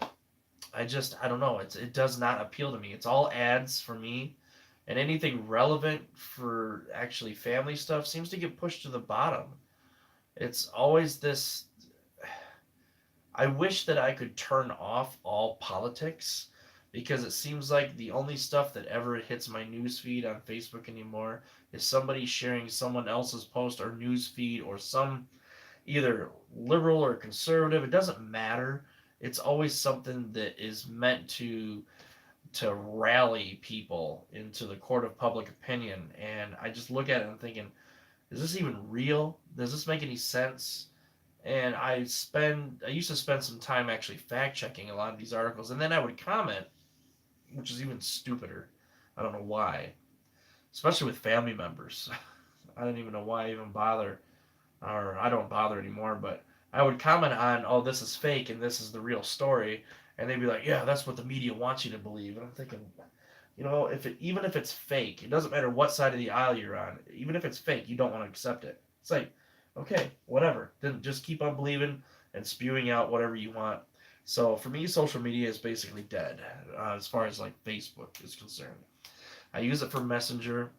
I don't know. It does not appeal to me. It's all ads for me, and anything relevant for actually family stuff seems to get pushed to the bottom. It's always this. I wish that I could turn off all politics because it seems like the only stuff that ever hits my news feed on Facebook anymore is somebody sharing someone else's post or news feed or some either liberal or conservative. It doesn't matter. It's always something that is meant to rally people into the court of public opinion. And I just look at it and I'm thinking, is this even real? Does this make any sense? And I used to spend some time actually fact checking a lot of these articles, and then I would comment, which is even stupider. I don't know why, especially with family members. I don't even know why I even bother, or I don't bother anymore. But I would comment on, oh, this is fake and this is the real story, and they'd be like, yeah, that's what the media wants you to believe. And I'm thinking, if it even if it's fake, it doesn't matter what side of the aisle you're on. Even if it's fake, you don't want to accept it. It's like, okay, whatever. Then just keep on believing and spewing out whatever you want. So for me, social media is basically dead as far as like Facebook is concerned. I use it for Messenger.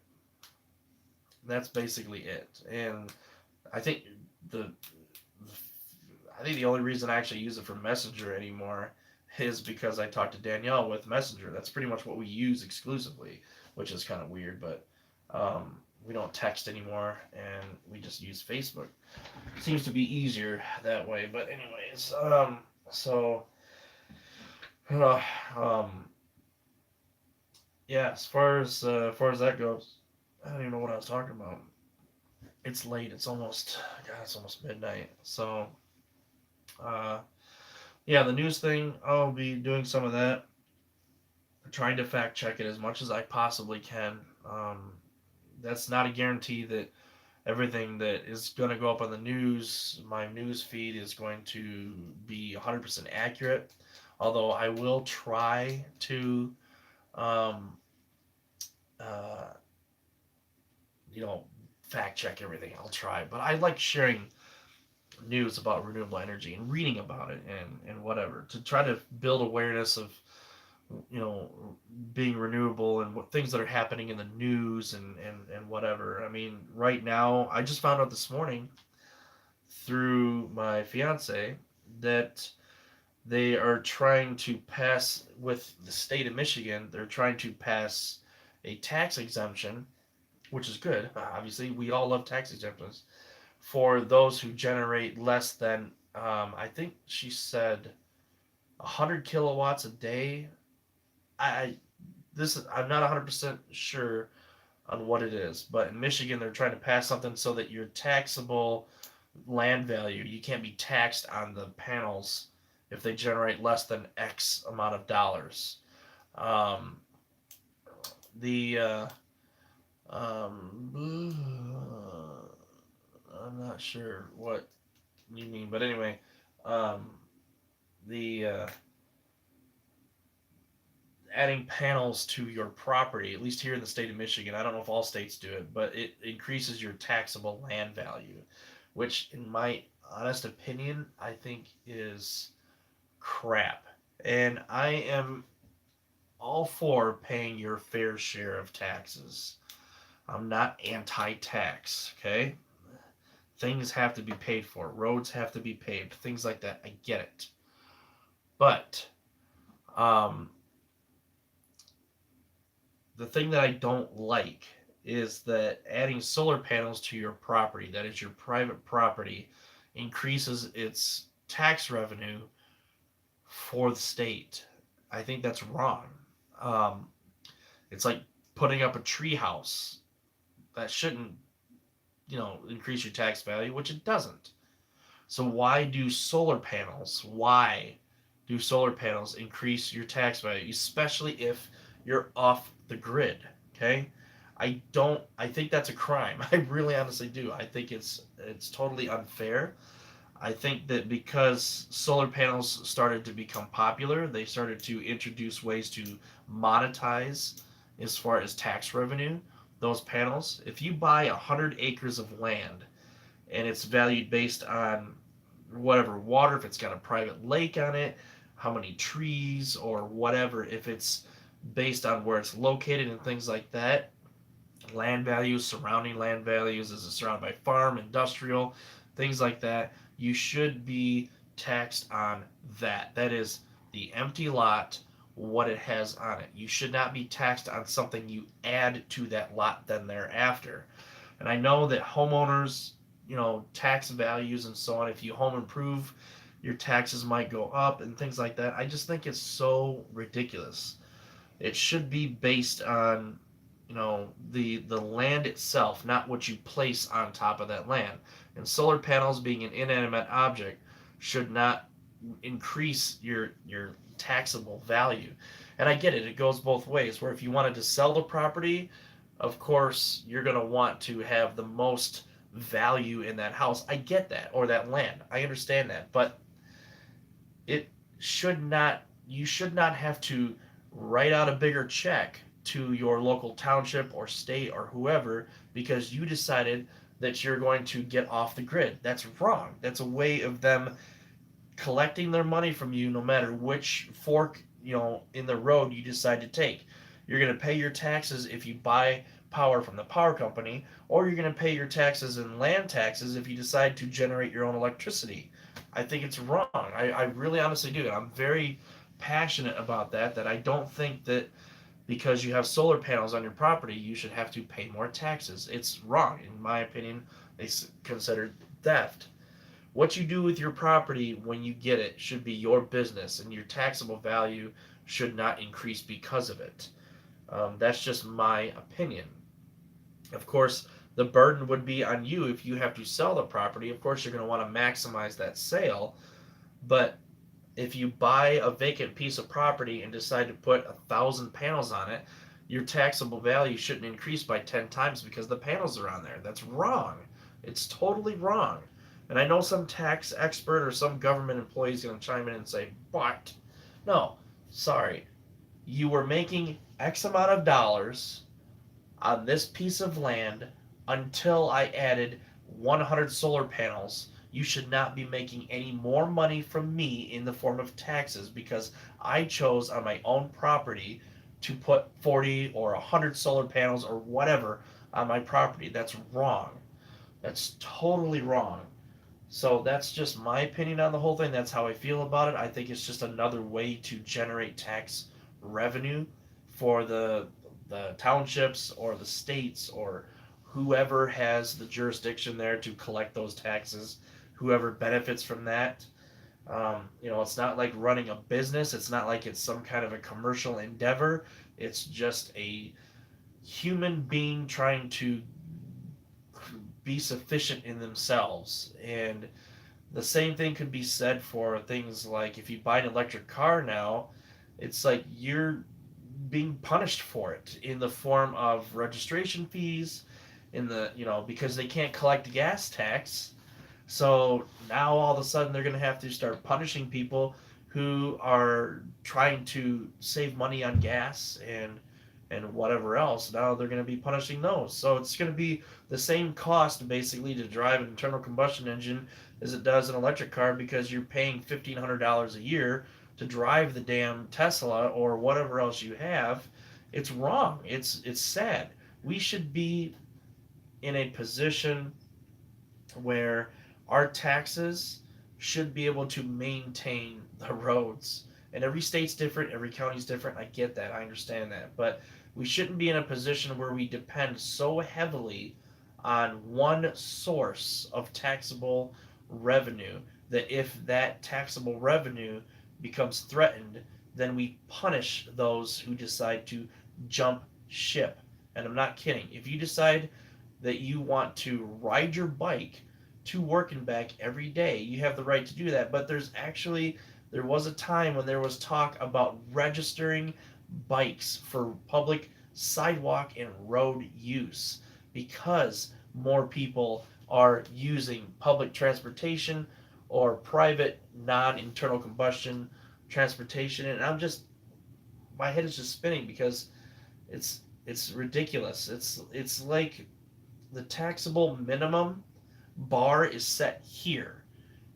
That's basically it. And I think the I think the only reason I actually use it for Messenger anymore is because I talk to Danielle with Messenger. That's pretty much what we use exclusively, which is kind of weird, but we don't text anymore and we just use Facebook. Seems to be easier that way. But anyways, so uh, um, yeah, as far as that goes, I don't even know what I was talking about. It's late. It's almost midnight. So uh, yeah, the news thing, I'll be doing some of that, trying to fact check it as much as I possibly can. That's not a guarantee that everything that is going to go up on the news, my news feed, is going to be 100% accurate. Although I will try to, um, uh, you know, fact check everything. I'll try. But I like sharing news about renewable energy and reading about it and whatever to try to build awareness of you know being renewable and what things that are happening in the news and whatever. I mean, right now I just found out this morning through my fiance that they are trying to pass with the state of Michigan. They're trying to pass a tax exemption, which is good. Obviously, we all love tax exemptions for those who generate less than I think she said 100 kilowatts a day. I I'm not 100% sure on what it is, but in Michigan they're trying to pass something so that your taxable land value, you can't be taxed on the panels if they generate less than X amount of dollars. Um, the um, I'm not sure what you mean, but anyway, um, the adding panels to your property, at least here in the state of Michigan, I don't know if all states do it, but it increases your taxable land value, which, in my honest opinion, I think is crap. And I am all for paying your fair share of taxes. I'm not anti tax, okay? Things have to be paid for, roads have to be paved, things like that. I get it. But um, the thing that I don't like is that adding solar panels to your property, that is your private property, increases its tax revenue for the state. I think that's wrong. Um, it's like putting up a tree house. That shouldn't, increase your tax value, which it doesn't. So why do solar panels? Why do solar panels increase your tax value, especially if you're off the grid? Okay, I think that's a crime. I really honestly do. I think it's totally unfair. I think that because solar panels started to become popular, they started to introduce ways to monetize as far as tax revenue. Those panels, if you buy 100 acres of land and it's valued based on whatever water, if it's got a private lake on it, how many trees or whatever, if it's based on where it's located and things like that, land values, surrounding land values, is it surrounded by farm, industrial, things like that, you should be taxed on that. That is the empty lot, what it has on it. You should not be taxed on something you add to that lot then thereafter. And I know that homeowners, tax values and so on, if you home improve, your taxes might go up and things like that. I just think it's so ridiculous. It should be based on, the land itself, not what you place on top of that land. And solar panels being an inanimate object should not increase your taxable value. And I get it, it goes both ways. Where if you wanted to sell the property, of course you're going to want to have the most value in that house. I get that, or that land. I understand that, but it should not you should not have to write out a bigger check to your local township or state or whoever because you decided that you're going to get off the grid. That's wrong. That's a way of them collecting their money from you no matter which fork, in the road you decide to take. You're going to pay your taxes if you buy power from the power company, or you're going to pay your taxes and land taxes if you decide to generate your own electricity. I think it's wrong. I really honestly do. I'm very passionate about that I don't think that because you have solar panels on your property, you should have to pay more taxes. It's wrong. In my opinion, they consider theft. What you do with your property when you get it should be your business, and your taxable value should not increase because of it. That's just my opinion. Of course, the burden would be on you if you have to sell the property. Of course, you're going to want to maximize that sale, but if you buy a vacant piece of property and decide to put 1,000 panels on it, your taxable value shouldn't increase by 10 times because the panels are on there. That's wrong. It's totally wrong. And I know some tax expert or some government employee is going to chime in and say, but, no, sorry. You were making X amount of dollars on this piece of land until I added 100 solar panels. You should not be making any more money from me in the form of taxes because I chose on my own property to put 40 or 100 solar panels or whatever on my property. That's wrong. That's totally wrong. So that's just my opinion on the whole thing. That's how I feel about it. I think it's just another way to generate tax revenue for the townships or the states or whoever has the jurisdiction there to collect those taxes, whoever benefits from that. It's not like running a business. It's not like it's some kind of a commercial endeavor. It's just a human being trying to be sufficient in themselves. And the same thing could be said for things like if you buy an electric car now, it's like being punished for it in the form of registration fees, in the because they can't collect gas tax. So now all of a sudden they're going to have to start punishing people who are trying to save money on gas and whatever else. Now they're going to be punishing those. So it's going to be the same cost basically to drive an internal combustion engine as it does an electric car, because you're paying $1,500 a year to drive the damn Tesla or whatever else you have. It's wrong. It's sad. We should be in a position where our taxes should be able to maintain the roads. And every state's different, every county's different. I get that, I understand that. But we shouldn't be in a position where we depend so heavily on one source of taxable revenue that if that taxable revenue becomes threatened, then we punish those who decide to jump ship. And I'm not kidding. If you decide that you want to ride your bike to work and back every day, you have the right to do that. But there was a time when there was talk about registering bikes for public sidewalk and road use, because more people are using public transportation or private non-internal combustion transportation. And my head is just spinning because it's ridiculous. It's like the taxable minimum bar is set here.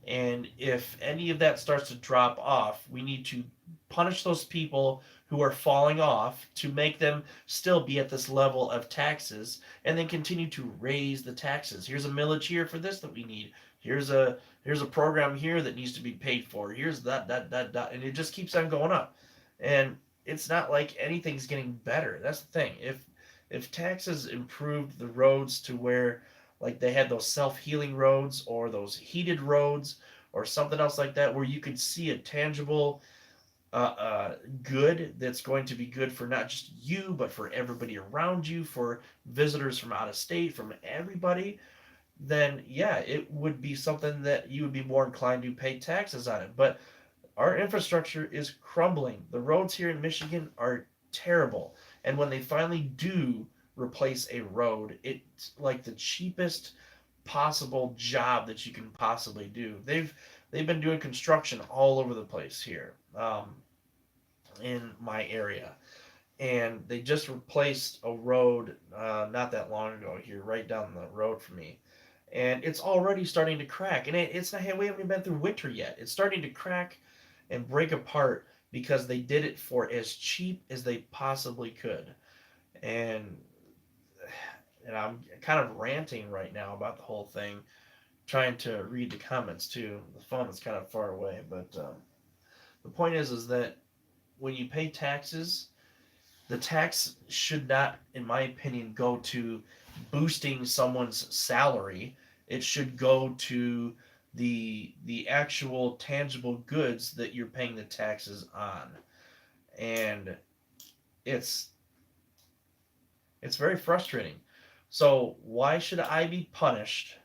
And if any of that starts to drop off, we need to punish those people who are falling off to make them still be at this level of taxes, and then continue to raise the taxes. Here's a millage here for this that we need. Here's a program here that needs to be paid for. Here's that, and it just keeps on going up. And it's not like anything's getting better. That's the thing. If taxes improved the roads to where, like, they had those self-healing roads or those heated roads or something else like that, where you could see a tangible good that's going to be good for not just you but for everybody around you, for visitors from out of state, from everybody, then yeah, it would be something that you would be more inclined to pay taxes on it. But our infrastructure is crumbling. The roads here in Michigan are terrible. And when they finally do replace a road, it's like the cheapest possible job that you can possibly do. They've been doing construction all over the place here, in my area, and they just replaced a road not that long ago here, right down the road from me, and it's already starting to crack. And it's not. Hey, we haven't even been through winter yet. It's starting to crack and break apart because they did it for as cheap as they possibly could. And I'm kind of ranting right now about the whole thing, trying to read the comments too. The phone is kind of far away, but the point is that when you pay taxes, the tax should not, in my opinion, go to boosting someone's salary. It should go to the actual tangible goods that you're paying the taxes on. And it's it's very frustrating. So why should I be punished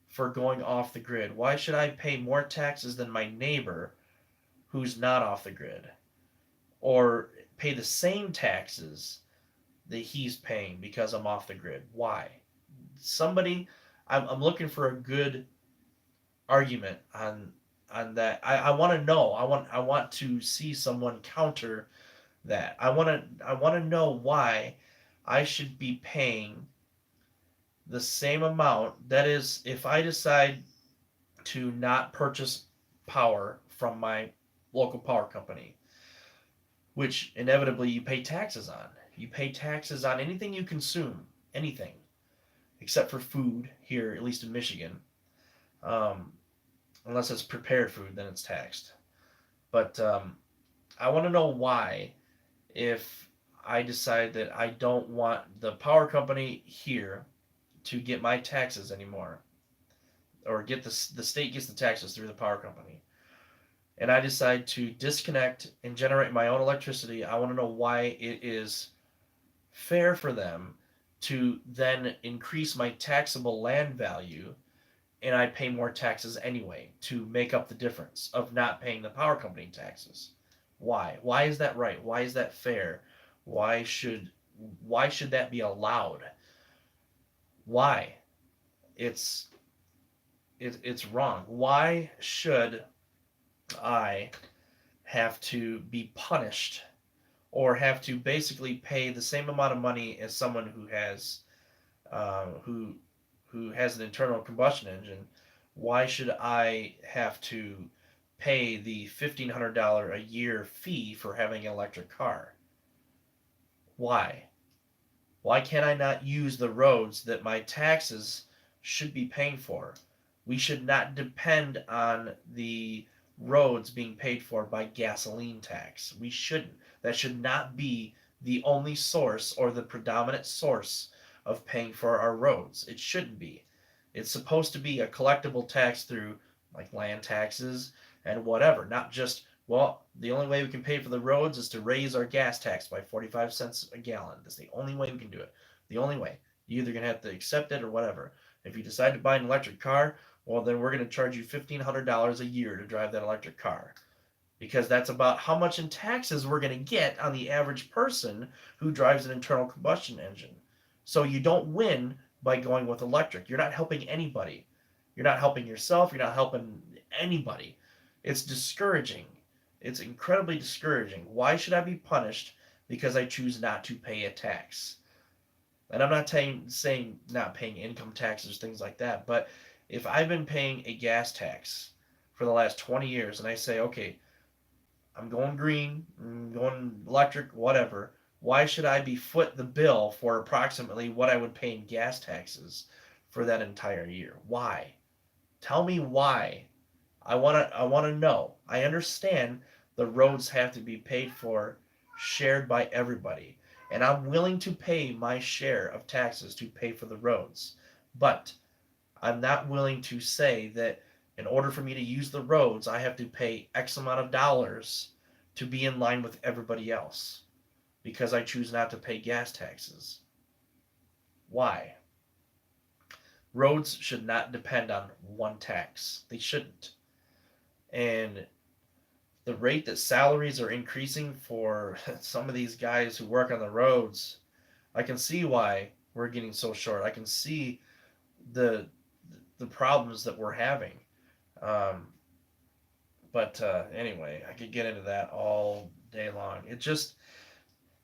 for going off the grid? Why should I pay more taxes than my neighbor who's not off the grid? Or pay the same taxes that he's paying because I'm off the grid? Why? Somebody, I'm looking for a good argument on that. I want to know. I want to see someone counter that. I want to know why I should be paying the same amount. That is, if I decide to not purchase power from my local power company, which inevitably you pay taxes on. You pay taxes on anything you consume, anything, except for food here, at least in Michigan. Um, Unless it's prepared food, then it's taxed. But I want to know why, if I decide that I don't want the power company here to get my taxes anymore, or get the state gets the taxes through the power company, and I decide to disconnect and generate my own electricity, I want to know why it is fair for them to then increase my taxable land value, and I pay more taxes anyway to make up the difference of not paying the power company taxes. Why? Why is that right? Why is that fair? Why should why should that be allowed? Why? It's it's wrong. Why should I have to be punished or have to basically pay the same amount of money as someone who has uh, who who has an internal combustion engine? Why should I have to pay the $1,500 a year fee for having an electric car? Why? Why can't I not use the roads that my taxes should be paying for? We should not depend on the roads being paid for by gasoline tax. We shouldn't. That should not be the only source or the predominant source of paying for our roads. It shouldn't be. It's supposed to be a collectible tax through like land taxes and whatever, not just, well, the only way we can pay for the roads is to raise our gas tax by 45 cents a gallon. That's the only way we can do it. The only way. You're either going to have to accept it or whatever. If you decide to buy an electric car, well, then we're going to charge you $1,500 a year to drive that electric car. Because that's about how much in taxes we're going to get on the average person who drives an internal combustion engine. So you don't win by going with electric. You're not helping anybody. You're not helping yourself. You're not helping anybody. It's discouraging. It's incredibly discouraging. Why should I be punished because I choose not to pay a tax? And I'm not saying not paying income taxes, things like that, but if I've been paying a gas tax for the last 20 years and I say, okay, I'm going green, I'm going electric, whatever, why should I be foot the bill for approximately what I would pay in gas taxes for that entire year? Why? Tell me why. I want to know. I understand the roads have to be paid for, shared by everybody, and I'm willing to pay my share of taxes to pay for the roads. But I'm not willing to say that in order for me to use the roads, I have to pay X amount of dollars to be in line with everybody else because I choose not to pay gas taxes. Why? Roads should not depend on one tax. They shouldn't. And the rate that salaries are increasing for some of these guys who work on the roads, I can see why we're getting so short. I can see the the problems that we're having. Um, but anyway, I could get into that all day long. It just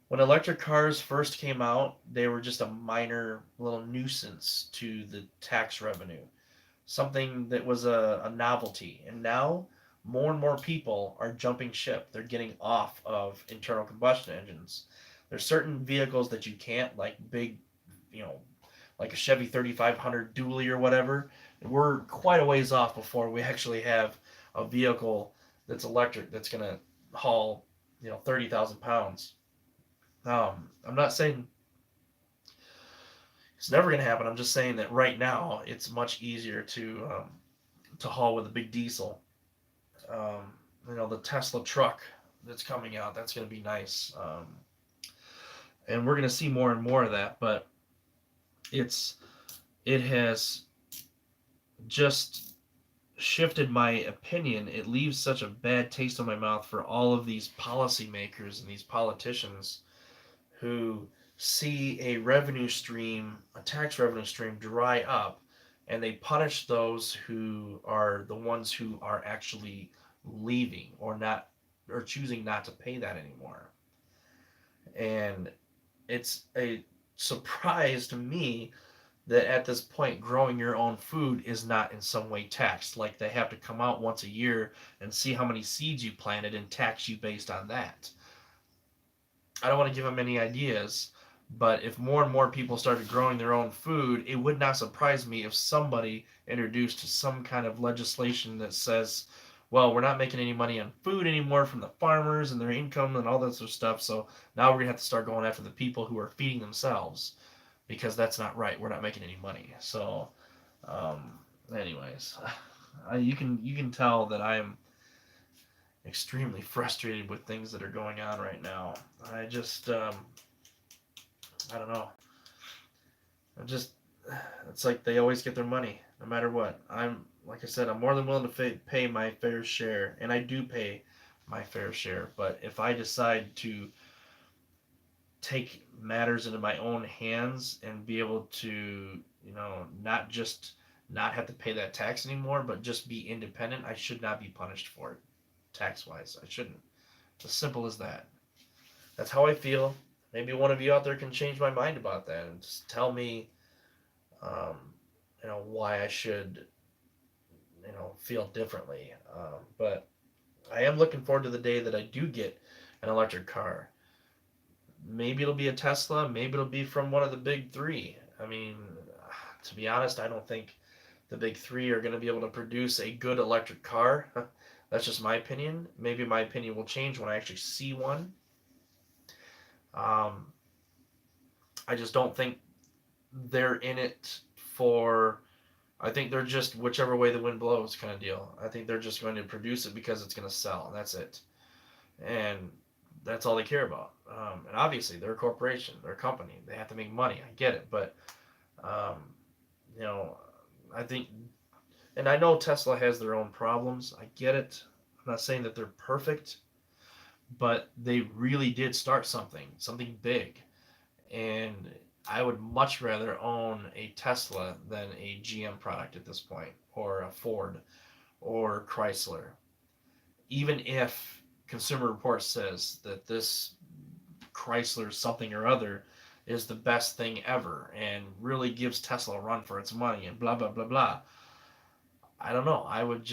when electric cars first came out, they were just a minor little nuisance to the tax revenue, something that was a novelty. And now more and more people are jumping ship. They're getting off of internal combustion engines. There's certain vehicles that you can't, like big, you know, like a Chevy 3500 dually or whatever. We're quite a ways off before we actually have a vehicle that's electric that's going to haul, 30,000 pounds. I'm not saying it's never going to happen. I'm just saying that right now it's much easier to haul with a big diesel. The Tesla truck that's coming out, that's going to be nice. And we're going to see more and more of that, but it's it has just shifted my opinion. It leaves such a bad taste in my mouth for all of these policymakers and these politicians who see a tax revenue stream dry up, and they punish those who are the ones who are actually leaving or choosing not to pay that anymore. And it's a surprise to me that at this point growing your own food is not in some way taxed. Like they have to come out once a year and see how many seeds you planted and tax you based on that. I don't want to give them any ideas, but if more and more people started growing their own food, it would not surprise me if somebody introduced some kind of legislation that says, well, we're not making any money on food anymore from the farmers and their income and all that sort of stuff, so now we're going to have to start going after the people who are feeding themselves because that's not right. We're not making any money. So, um, anyways, you can tell that I am extremely frustrated with things that are going on right now. I just I don't know. I just it's like they always get their money no matter what. I'm like I said, I'm more than willing to pay my fair share, and I do pay my fair share. But if I decide to take matters into my own hands and be able to, not just not have to pay that tax anymore, but just be independent, I should not be punished for it tax wise. I shouldn't. It's as simple as that. That's how I feel. Maybe one of you out there can change my mind about that and just tell me, um, why I should, feel differently. But I am looking forward to the day that I do get an electric car. Maybe it'll be a Tesla. Maybe it'll be from one of the big three. I mean, to be honest, I don't think the big three are going to be able to produce a good electric car. That's just my opinion. Maybe my opinion will change when I actually see one. Um, I just don't think they're in it for. I think they're just whichever way the wind blows kind of deal. I think they're just going to produce it because it's going to sell, and that's it. And that's all they care about. And obviously, they're a corporation, they're a company. They have to make money. I get it, but um, you know, I think, and I know Tesla has their own problems. I get it. I'm not saying that they're perfect, but they really did start something big. And I would much rather own a Tesla than a GM product at this point, or a Ford, or Chrysler. Even if Consumer Reports says that this Chrysler something or other is the best thing ever and really gives Tesla a run for its money and blah blah blah blah. I don't know. I wouldn't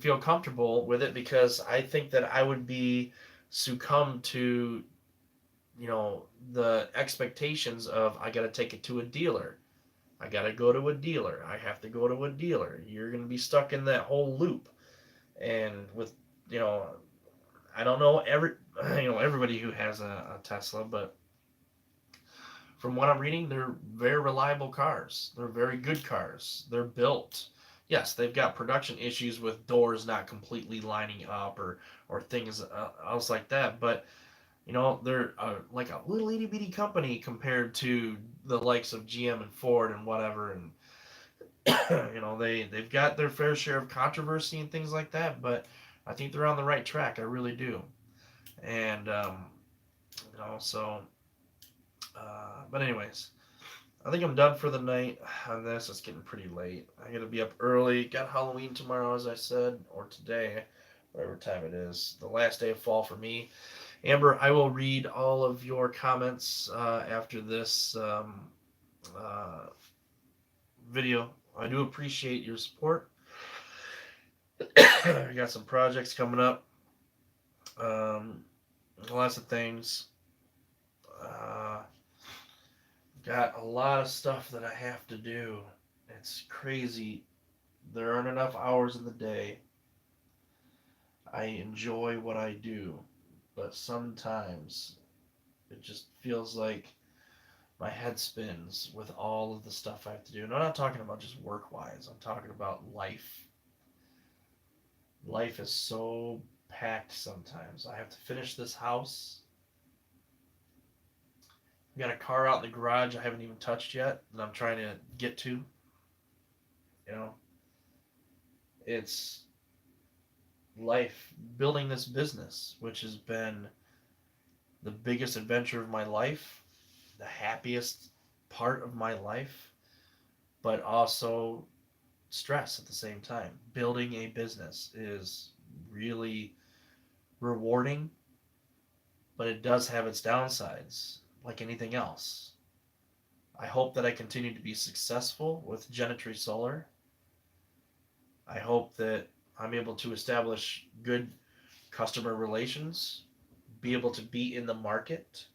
feel comfortable with it because I think that I would be succumb to, the expectations of I got to take it to a dealer. I got to go to a dealer. I have to go to a dealer. You're going to be stuck in that whole loop. And with, you know, I don't know everybody who has a Tesla, but from what I'm reading, they're very reliable cars. They're very good cars. They're built. Yes, they've got production issues with doors not completely lining up or things else like that, but they're like a little itty bitty company compared to the likes of GM and Ford and whatever, and they've got their fair share of controversy and things like that, but I think they're on the right track. I really do, and so. But anyways, I think I'm done for the night on this. It's getting pretty late. I gotta be up early. Got Halloween tomorrow, as I said, or today, whatever time it is. The last day of fall for me. Amber, I will read all of your comments after this uh, video. I do appreciate your support. I got some projects coming up. Lots of things. Uh, got a lot of stuff that I have to do. It's crazy. There aren't enough hours in the day. I enjoy what I do, but sometimes it just feels like my head spins with all of the stuff I have to do. And I'm not talking about just work wise, I'm talking about life. Life is so packed sometimes. I have to finish this house. I've got a car out in the garage I haven't even touched yet that I'm trying to get to. You know, it's life building this business, which has been the biggest adventure of my life, the happiest part of my life, but also stress at the same time. Building a business is really rewarding, but it does have its downsides, like anything else. I hope that I continue to be successful with Genetry Solar. I hope that I'm able to establish good customer relations, be able to be in the market,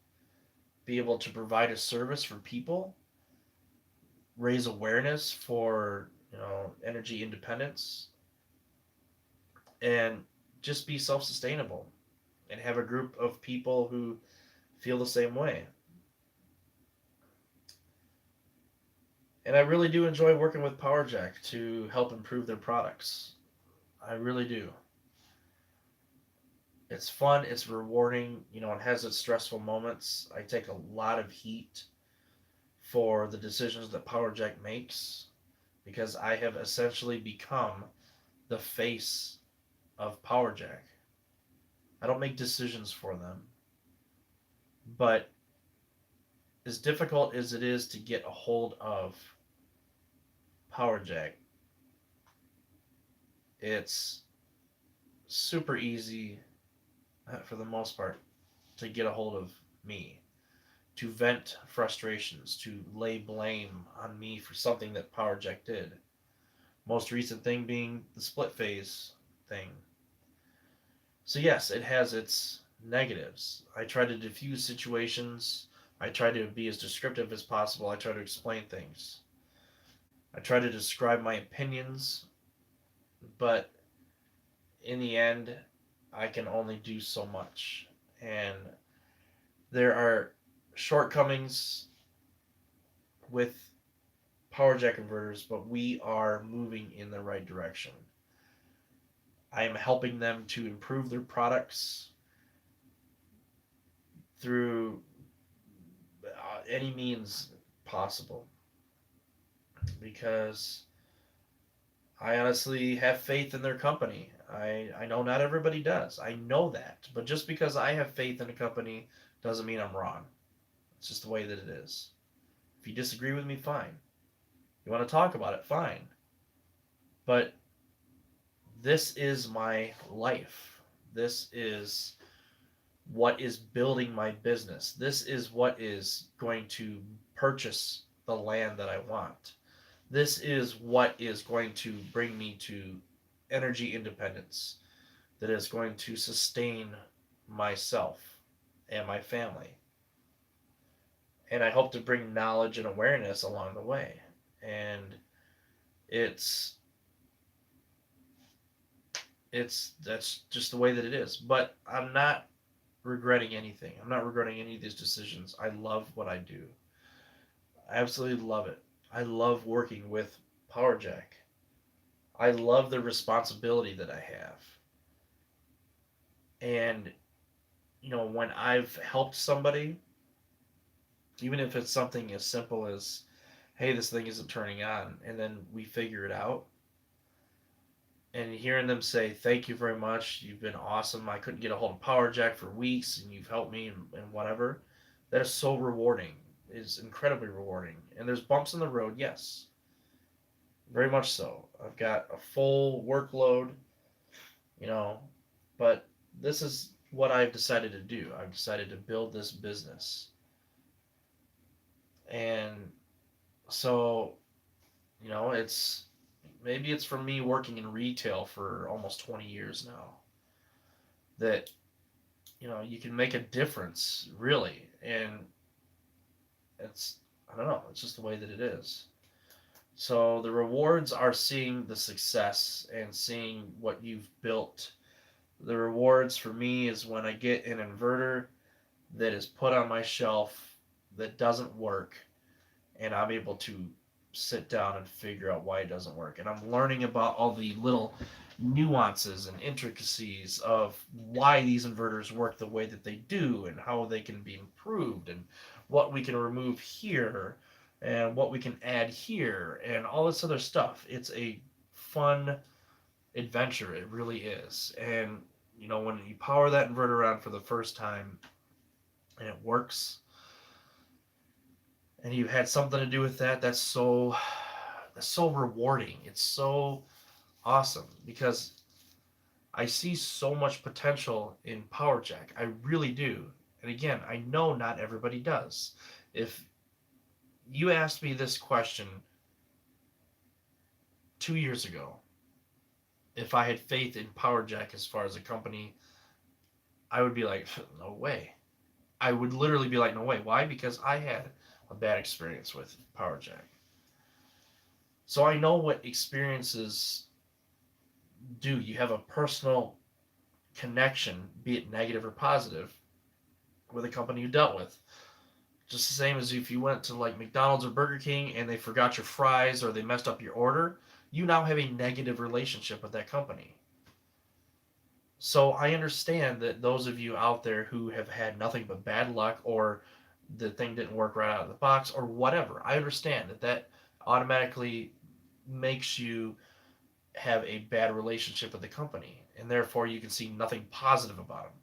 be able to provide a service for people, raise awareness for energy independence, and just be self-sustainable and have a group of people who feel the same way. And I really do enjoy working with PowerJack to help improve their products. I really do. It's fun, it's rewarding, it has its stressful moments. I take a lot of heat for the decisions that PowerJack makes because I have essentially become the face of PowerJack. I don't make decisions for them. But as difficult as it is to get a hold of power jack, it's super easy for the most part to get a hold of me, to vent frustrations, to lay blame on me for something that power jack did. Most recent thing being the split phase thing. So yes, it has its negatives. I try to diffuse situations. I try to be as descriptive as possible. I try to explain things. I try to describe my opinions, but in the end, I can only do so much. And there are shortcomings with power jack inverters, but we are moving in the right direction. I am helping them to improve their products through any means possible because I honestly have faith in their company. I know not everybody does. I know that. But just because I have faith in a company doesn't mean I'm wrong. It's just the way that it is. If you disagree with me, fine. You want to talk about it, fine. But this is my life. This is what is building my business. This is what is going to purchase the land that I want. This is what is going to bring me to energy independence, that is going to sustain myself and my family. And I hope to bring knowledge and awareness along the way. And it's that's just the way that it is. But I'm not regretting anything. I'm not regretting any of these decisions. I love what I do. I absolutely love it. I love working with PowerJack. I love the responsibility that I have. And when I've helped somebody, even if it's something as simple as, hey, this thing isn't turning on, and then we figure it out, and hearing them say, thank you very much, you've been awesome, I couldn't get a hold of PowerJack for weeks, and you've helped me, and whatever, that is so rewarding. It's incredibly rewarding. And there's bumps in the road, yes, very much so. I've got a full workload, you know, but this is what I've decided to do. I've decided to build this business. And so, it's maybe it's from me working in retail for almost 20 years now that, you can make a difference, really. And it's, I don't know, it's just the way that it is. So the rewards are seeing the success and seeing what you've built. The rewards for me is when I get an inverter that is put on my shelf that doesn't work, and I'm able to sit down and figure out why it doesn't work. And I'm learning about all the little nuances and intricacies of why these inverters work the way that they do and how they can be improved and what we can remove here and what we can add here and all this other stuff. It's a fun adventure. It really is. And when you power that inverter on for the first time and it works and you had something to do with that, that's so rewarding. It's so awesome because I see so much potential in PowerJack. I really do. And again, I know not everybody does. If you asked me this question 2 years ago, if I had faith in PowerJack as far as a company, I would be like, no way. I would literally be like, no way. Why? Because I had a bad experience with PowerJack. So I know what experiences do. You have a personal connection, be it negative or positive, with a company you dealt with. Just the same as if you went to like McDonald's or Burger King and they forgot your fries or they messed up your order, you now have a negative relationship with that company. So I understand that those of you out there who have had nothing but bad luck or the thing didn't work right out of the box or whatever, I understand that automatically makes you have a bad relationship with the company and therefore you can see nothing positive about them.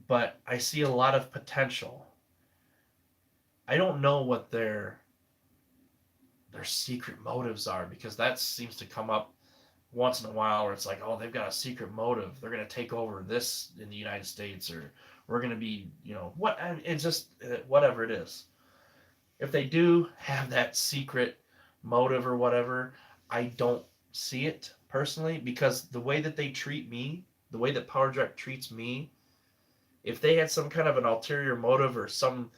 but I see a lot of potential. I don't know what their secret motives are, because that seems to come up once in a while, where it's like, oh, they've got a secret motive. They're going to take over this in the United States, or we're going to be, what? It's just whatever it is. If they do have that secret motive or whatever, I don't see it personally, because the way that they treat me, the way that PowerJack treats me, if they had some kind of an ulterior motive, or some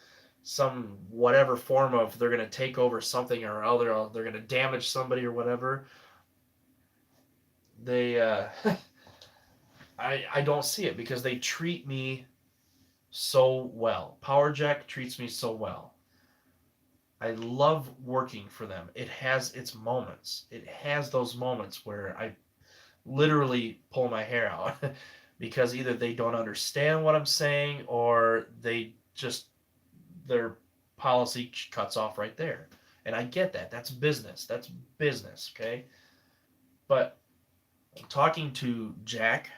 whatever form of they're going to take over something or other, or they're going to damage somebody or whatever, they I don't see it, because they treat me so well. PowerJack treats me so well. I love working for them. It has its moments. It has those moments where I literally pull my hair out because either they don't understand what I'm saying, or they just, their policy cuts off right there. And I get that. That's business. That's business, okay? But talking to Jack,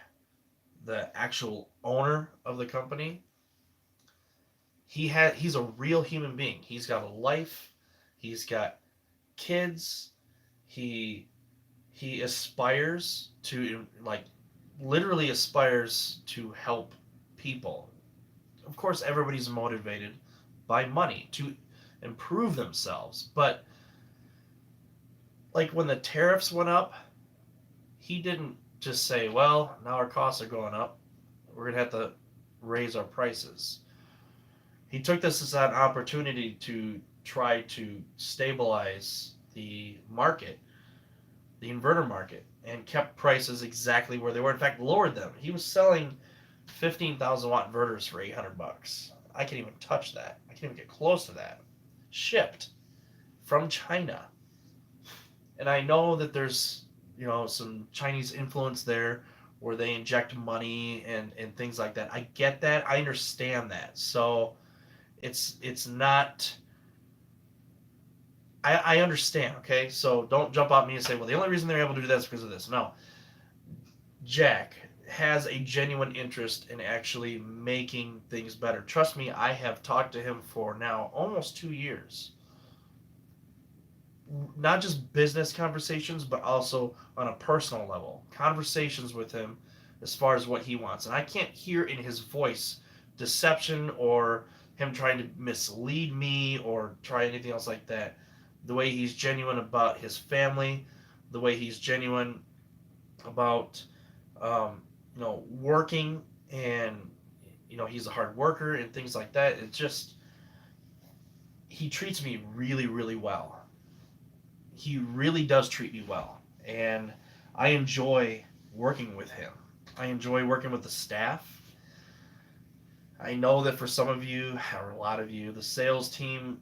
the actual owner of the company, he's a real human being. He's got a life. He's got kids. He he aspires to, like, literally aspires to help people. Of course, everybody's motivated by money to improve themselves, but like when the tariffs went up, he didn't just say, "Well, now our costs are going up. We're gonna have to raise our prices." He took this as an opportunity to try to stabilize the market, the inverter market, and kept prices exactly where they were. In fact, lowered them. He was selling 15,000 watt inverters for $800. I can't even touch that. I can't even get close to that. Shipped from China. And I know that there's, some Chinese influence there, where they inject money and things like that. I get that. I understand that. So it's not, I understand, okay? So don't jump on me and say, well, the only reason they're able to do that is because of this. No. Jack has a genuine interest in actually making things better. Trust me, I have talked to him for now almost 2 years. Not just business conversations, but also on a personal level. Conversations with him as far as what he wants. And I can't hear in his voice deception, or him trying to mislead me, or try anything else like that. The way he's genuine about his family, the way he's genuine about, working, and, he's a hard worker and things like that. It just, he treats me really, really well. He really does treat me well. And I enjoy working with him. I enjoy working with the staff. I know that for some of you, or a lot of you, the sales team,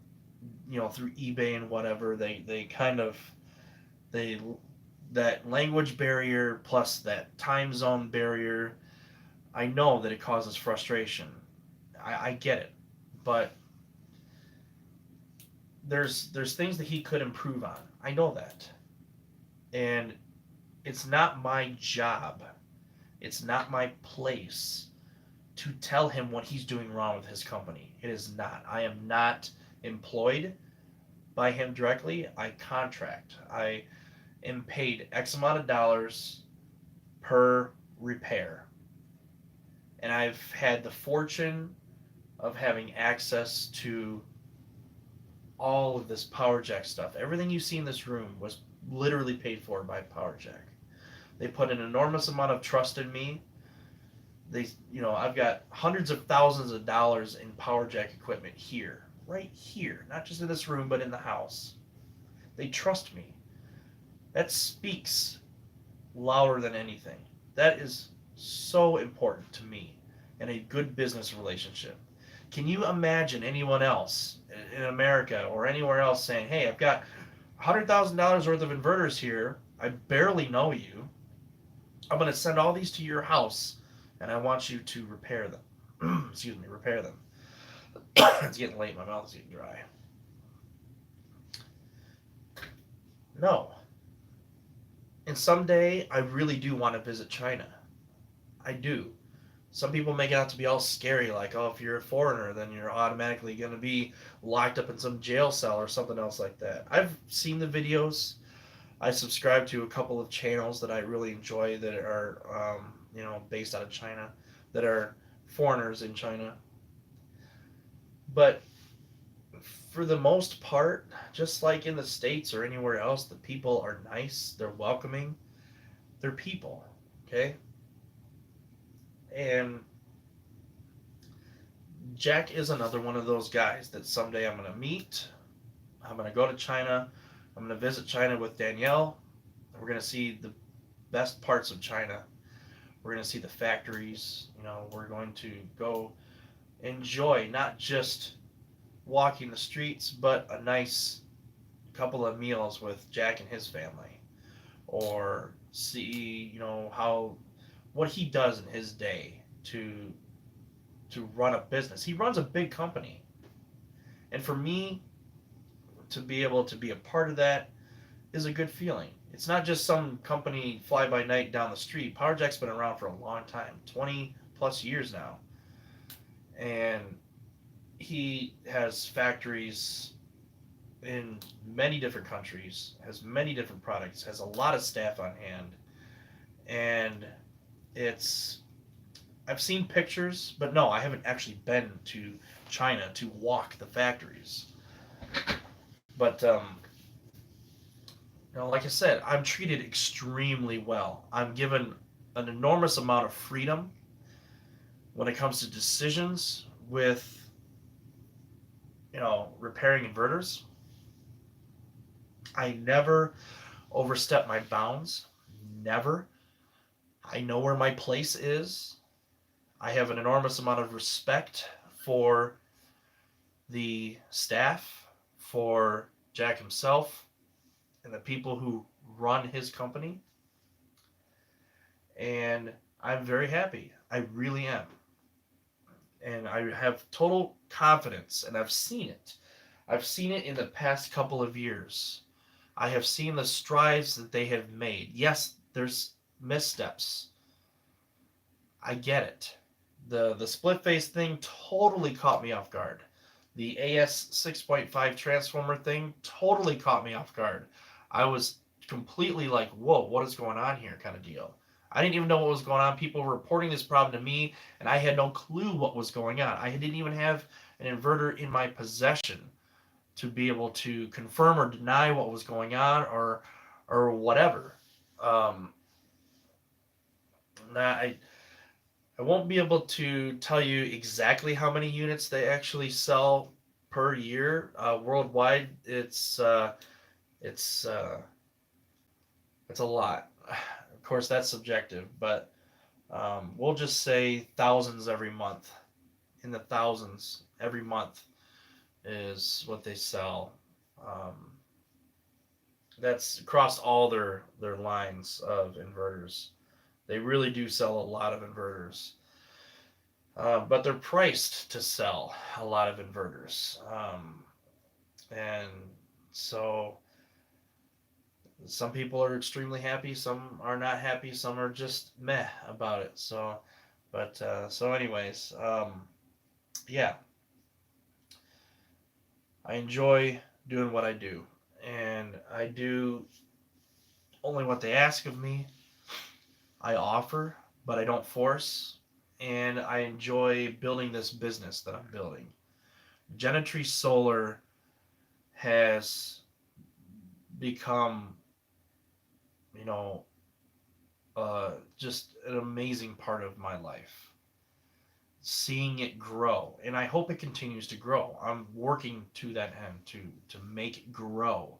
through eBay and whatever, they kind of, they, that language barrier plus that time zone barrier, I know that it causes frustration. I get it. But there's things that he could improve on. I know that. And it's not my job. It's not my place to tell him what he's doing wrong with his company. It is not. I am not employed by him directly. I contract. I am paid X amount of dollars per repair. And I've had the fortune of having access to all of this PowerJack stuff. Everything you see in this room was literally paid for by PowerJack. They put an enormous amount of trust in me. I've got hundreds of thousands of dollars in PowerJack equipment here, right here, not just in this room, but in the house. They trust me. That speaks louder than anything. That is so important to me in a good business relationship. Can you imagine anyone else in America or anywhere else saying, "Hey, I've got $100,000 worth of inverters here. I barely know you. I'm going to send all these to your house, and I want you to repair them." Excuse me, repair them. It's getting late. My mouth is getting dry. No. And someday I really do want to visit China. I do. Some people make it out to be all scary, like, oh, if you're a foreigner, then you're automatically going to be locked up in some jail cell or something else like that. I've seen the videos. I subscribe to a couple of channels that I really enjoy that are, based out of China, that are foreigners in China. But for the most part, just like in the States or anywhere else, the people are nice, they're welcoming, they're people, okay? And Jack is another one of those guys that someday I'm going to meet. I'm going to go to China. I'm going to visit China with Danielle. We're going to see the best parts of China. We're going to see the factories. We're going to go enjoy not just walking the streets, but a nice couple of meals with Jack and his family, or see how what he does in his day to run a business. He runs a big company, and for me to be able to be a part of that is a good feeling. It's not just some company fly by night down the street. PowerJack's been around for a long time, 20 plus years now, and he has factories in many different countries, has many different products, has a lot of staff on hand, and it's I've seen pictures, but no, I haven't actually been to China to walk the factories. But like I said, I'm treated extremely well. I'm given an enormous amount of freedom when it comes to decisions with repairing inverters. I never overstep my bounds. Never. I know where my place is. I have an enormous amount of respect for the staff, for Jack himself, and the people who run his company. And I'm very happy. I really am. And I have total confidence, and I've seen it. I've seen it in the past couple of years. I have seen the strides that they have made. Yes, there's missteps. I get it. The split phase thing totally caught me off guard. The AS 6.5 transformer thing totally caught me off guard. I was completely like, whoa, what is going on here kind of deal. I didn't even know what was going on. People were reporting this problem to me, and I had no clue what was going on. I didn't even have an inverter in my possession to be able to confirm or deny what was going on, or whatever. Um, I won't be able to tell you exactly how many units they actually sell per year worldwide. It's it's a lot. Of course, that's subjective, but we'll just say thousands every month. In the thousands every month is what they sell. Um, that's across all their lines of inverters. They really do sell a lot of inverters. But they're priced to sell a lot of inverters. And so some people are extremely happy, some are not happy, some are just meh about it. So anyways, yeah, I enjoy doing what I do, and I do only what they ask of me. I offer, but I don't force, and I enjoy building this business that I'm building. Genitree Solar has become, you know, just an amazing part of my life. Seeing it grow, and I hope it continues to grow. I'm working to that end to make it grow,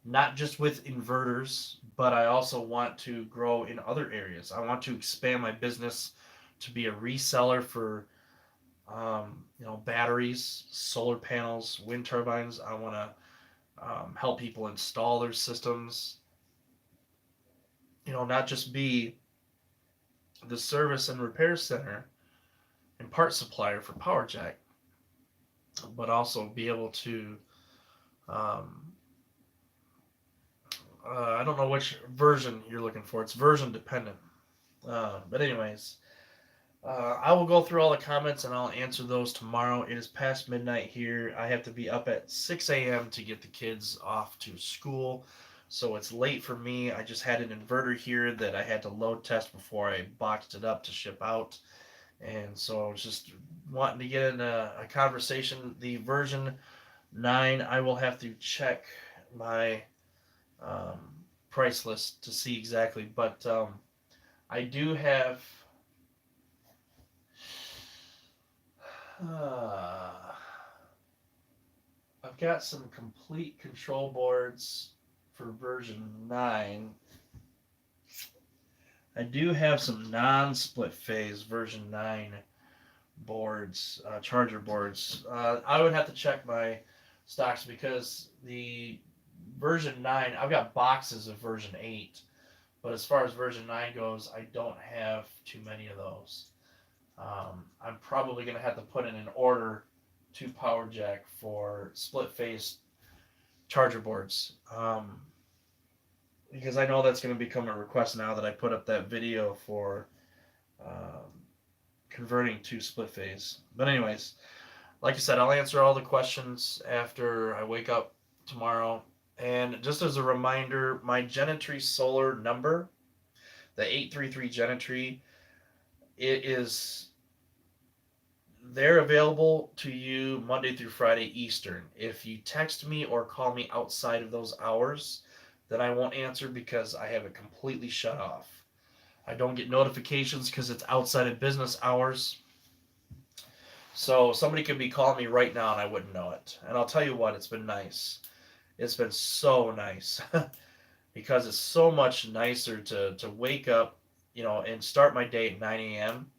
not just with inverters, but I also want to grow in other areas. I want to expand my business to be a reseller for batteries, solar panels, wind turbines. I want to help people install their systems. Not just be the service and repair center and part supplier for PowerJack, but also be able to. Um, I don't know which version you're looking for. It's version dependent. But anyways, I will go through all the comments and I'll answer those tomorrow. It is past midnight here. I have to be up at 6 a.m. to get the kids off to school. So it's late for me. I just had an inverter here that I had to load test before I boxed it up to ship out. And so I was just wanting to get in a conversation. The version 9, I will have to check my um, price list to see exactly. But I do have. Uh, I've got some complete control boards for version 9. I do have some non split phase version 9 boards, charger boards. I would have to check my stocks because the version 9, I've got boxes of version 8, but as far as version 9 goes, I don't have too many of those. I'm probably going to have to put in an order to Power Jack for split phase charger boards. Because I know that's going to become a request now that I put up that video for um, converting to split phase. But anyways, like I said, I'll answer all the questions after I wake up tomorrow. And just as a reminder, my Genetree Solar number, the 833 Genetree, it is they're available to you Monday through Friday Eastern. If you text me or call me outside of those hours, then I won't answer because I have it completely shut off. I don't get notifications because it's outside of business hours. So somebody could be calling me right now and I wouldn't know it. And I'll tell you what, it's been nice. It's been so nice because it's so much nicer to wake up, and start my day at 9 a.m.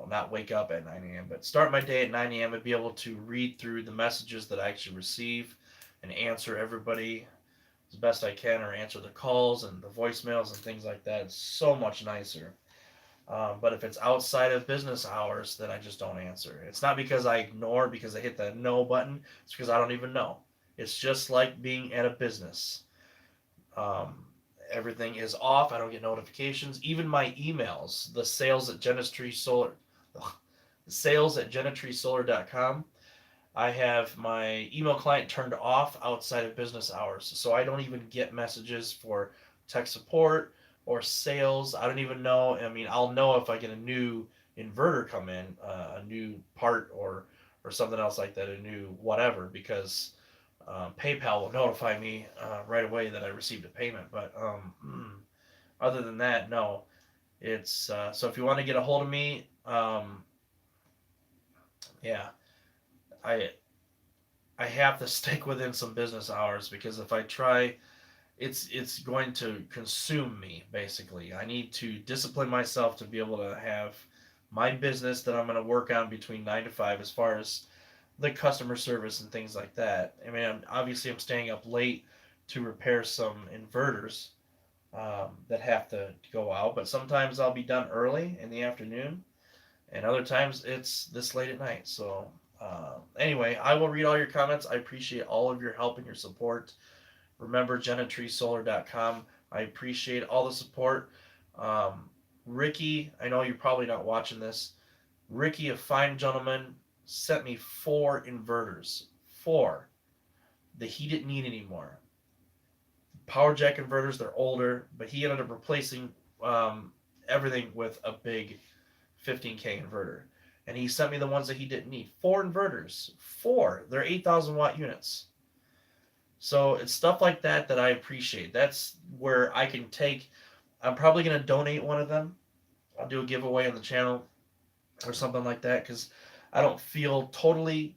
Not wake up at 9 a.m., but start my day at 9 a.m. and be able to read through the messages that I actually receive and answer everybody as best I can, or answer the calls and the voicemails and things like that. It's so much nicer. But if it's outside of business hours, then I just don't answer. It's not because I ignore, because I hit the no button. It's because I don't even know. It's just like being at a business. Um, Everything is off. I don't get notifications. Even my emails, the sales at genetreesolar.com. I have my email client turned off outside of business hours. So I don't even get messages for tech support or sales. I don't even know. I mean, I'll know if I get a new inverter come in, a new part, or something else like that, a new whatever, because PayPal will notify me right away that I received a payment. But other than that, no. It's so if you want to get a hold of me, yeah, I I have to stick within some business hours because if I try, it's going to consume me basically. I need to discipline myself to be able to have my business that I'm going to work on between 9 to 5 as far as the customer service and things like that. I mean, obviously I'm staying up late to repair some inverters that have to go out, but sometimes I'll be done early in the afternoon, and other times it's this late at night. So anyway, I will read all your comments. I appreciate all of your help and your support. Remember, genetreesolar.com. I appreciate all the support. Um, Ricky, I know you're probably not watching this. Ricky, a fine gentleman, sent me 4 inverters. 4 that he didn't need anymore. Power jack inverters, they're older, but he ended up replacing everything with a big 15K inverter. And he sent me the ones that he didn't need. 4 inverters. 4. They're 8,000 watt units. So it's stuff like that that I appreciate. That's where I can take. I'm probably going to donate one of them. I'll do a giveaway on the channel or something like that because I don't feel totally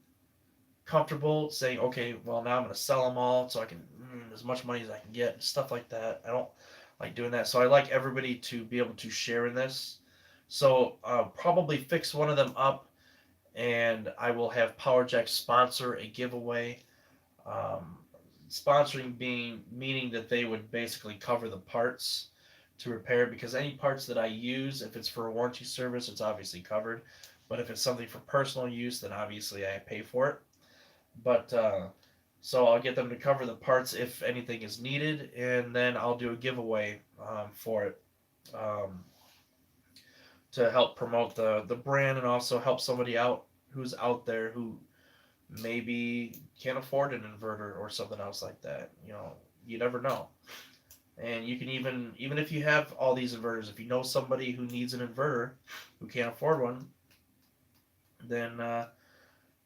comfortable saying, okay, well, now I'm going to sell them all so I can as much money as I can get, stuff like that. I don't like doing that. So I like everybody to be able to share in this. So I'll probably fix one of them up and I will have PowerJack sponsor a giveaway. Um, Sponsoring being meaning that they would basically cover the parts to repair, because any parts that I use, if it's for a warranty service, it's obviously covered, but if it's something for personal use, then obviously I pay for it. But so I'll get them to cover the parts if anything is needed, and then I'll do a giveaway for it. Um, to help promote the brand and also help somebody out who's out there who maybe can't afford an inverter or something else like that. You never know. And you can even if you have all these inverters, if you know somebody who needs an inverter who can't afford one, then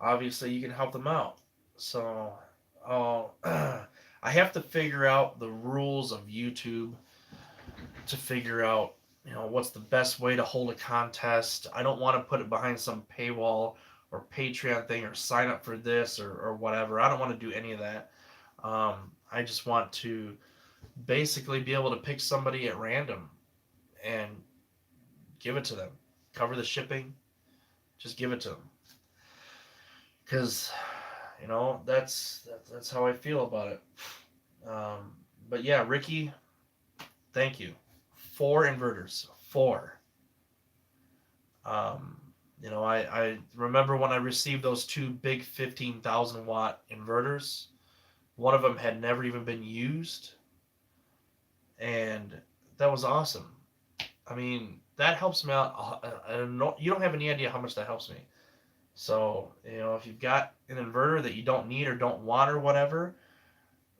obviously you can help them out. So I have to figure out the rules of YouTube to figure out what's the best way to hold a contest. I don't want to put it behind some paywall or Patreon thing or sign up for this or whatever. I don't want to do any of that. I just want to basically be able to pick somebody at random and give it to them. Cover the shipping. Just give it to them. Because that's how I feel about it. But yeah, Ricky, thank you. 4 inverters. 4. I remember when I received those 2 big 15,000 watt inverters. One of them had never even been used, and that was awesome. I mean, that helps me out. You don't have any idea how much that helps me. So, if you've got an inverter that you don't need or don't want or whatever,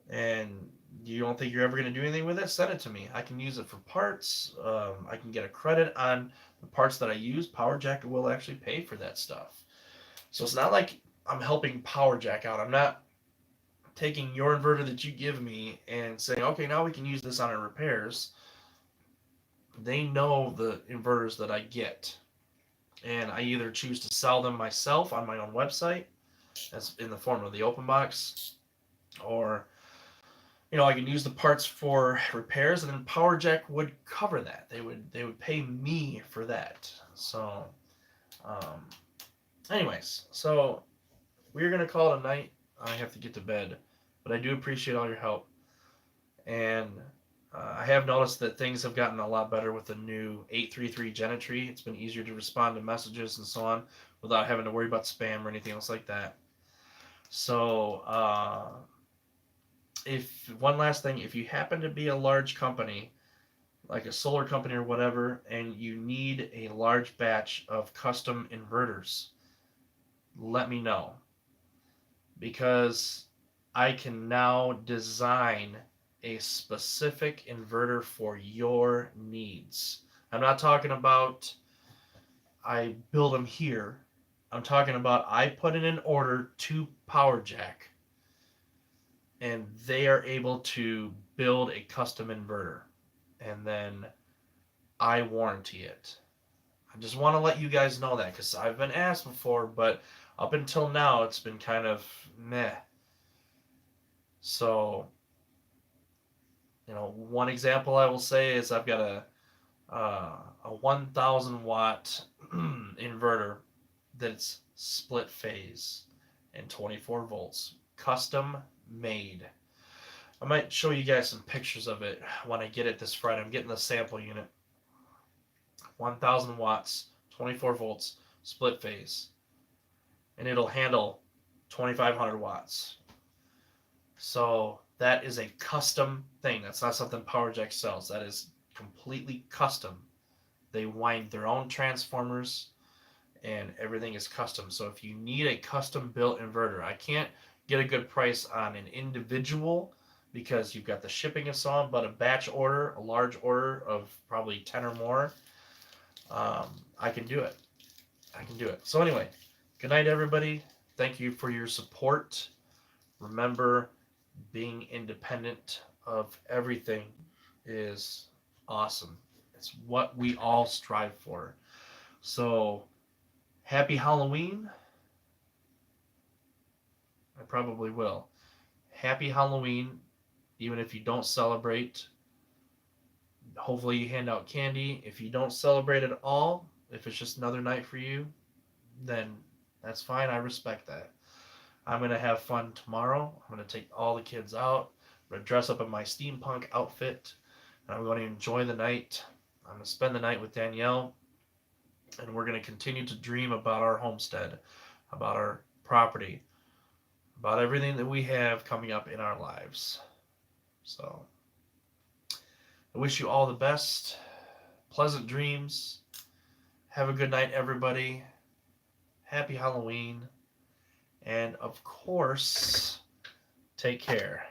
and you don't think you're ever going to do anything with it, send it to me. I can use it for parts. I can get a credit on the parts that I use. PowerJack will actually pay for that stuff. So it's not like I'm helping PowerJack out. I'm not taking your inverter that you give me and saying, okay, now we can use this on our repairs. They know the inverters that I get. And I either choose to sell them myself on my own website, as in the form of the open box, or I can use the parts for repairs, and then PowerJack would cover that. They would pay me for that. So, anyways, so we're gonna call it a night. I have to get to bed, but I do appreciate all your help, and I have noticed that things have gotten a lot better with the new 833 Gentry. It's been easier to respond to messages and so on without having to worry about spam or anything else like that. So, if one last thing, if you happen to be a large company, like a solar company or whatever, and you need a large batch of custom inverters, let me know, because I can now design a specific inverter for your needs. I'm not talking about I build them here. I'm talking about I put in an order to PowerJack, and they are able to build a custom inverter, and then I warranty it. I just want to let you guys know that, because I've been asked before, but up until now it's been kind of meh. So, one example I will say is I've got a 1,000 watt inverter that's split phase and 24 volts, custom made. I might show you guys some pictures of it when I get it this Friday. I'm getting the sample unit. 1,000 watts, 24 volts, split phase, and it'll handle 2,500 watts. So that is a custom thing. That's not something PowerJack sells. That is completely custom. They wind their own transformers, and everything is custom. So if you need a custom built inverter, I can't get a good price on an individual because you've got the shipping and so on, but a batch order, a large order of probably 10 or more, I can do it. I can do it. So anyway, good night, everybody. Thank you for your support. Remember, being independent of everything is awesome. It's what we all strive for. So, happy Halloween. I probably will. Happy Halloween, even if you don't celebrate. Hopefully you hand out candy. If you don't celebrate at all, if it's just another night for you, then that's fine. I respect that. I'm going to have fun tomorrow. I'm going to take all the kids out. I'm going to dress up in my steampunk outfit. And I'm going to enjoy the night. I'm going to spend the night with Danielle. And we're going to continue to dream about our homestead, about our property, about everything that we have coming up in our lives. So, I wish you all the best, pleasant dreams, Have a good night, everybody. Happy Halloween. And of course, take care.